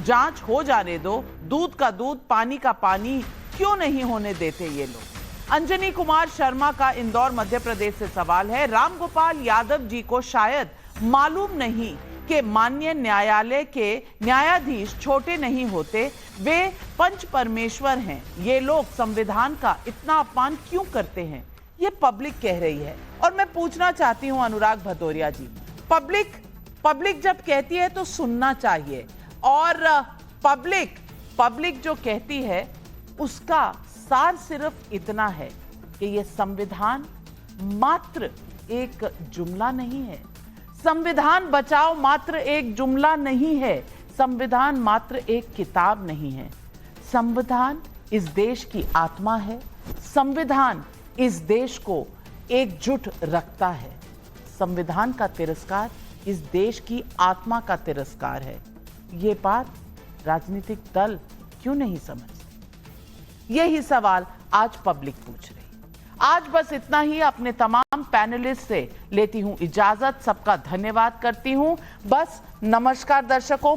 जांच हो जाने दो, दूध का दूध पानी का पानी क्यों नहीं होने देते ये लोग? अंजनी कुमार शर्मा का इंदौर मध्य प्रदेश से सवाल है, रामगोपाल यादव जी को शायद मालूम नहीं कि माननीय न्यायालय के न्यायाधीश छोटे नहीं होते, वे पंच परमेश्वर हैं, ये लोग संविधान का इतना अपमान क्यों करते हैं? ये पब्लिक कह रही है। और मैं पूछना चाहती हूं अनुराग भदौरिया जी, पब्लिक जब कहती है तो सुनना चाहिए, और पब्लिक जो कहती है उसका सार सिर्फ इतना है कि ये संविधान मात्र एक जुमला नहीं है, संविधान बचाओ मात्र एक जुमला नहीं है, संविधान मात्र एक किताब नहीं है, संविधान इस देश की आत्मा है, संविधान इस देश को एकजुट रखता है, संविधान का तिरस्कार इस देश की आत्मा का तिरस्कार है। ये बात राजनीतिक दल क्यों नहीं समझते? यही सवाल आज पब्लिक पूछ रही। आज बस इतना ही। अपने तमाम पैनलिस्ट से लेती हूं इजाजत, सबका धन्यवाद करती हूं। बस नमस्कार दर्शकों।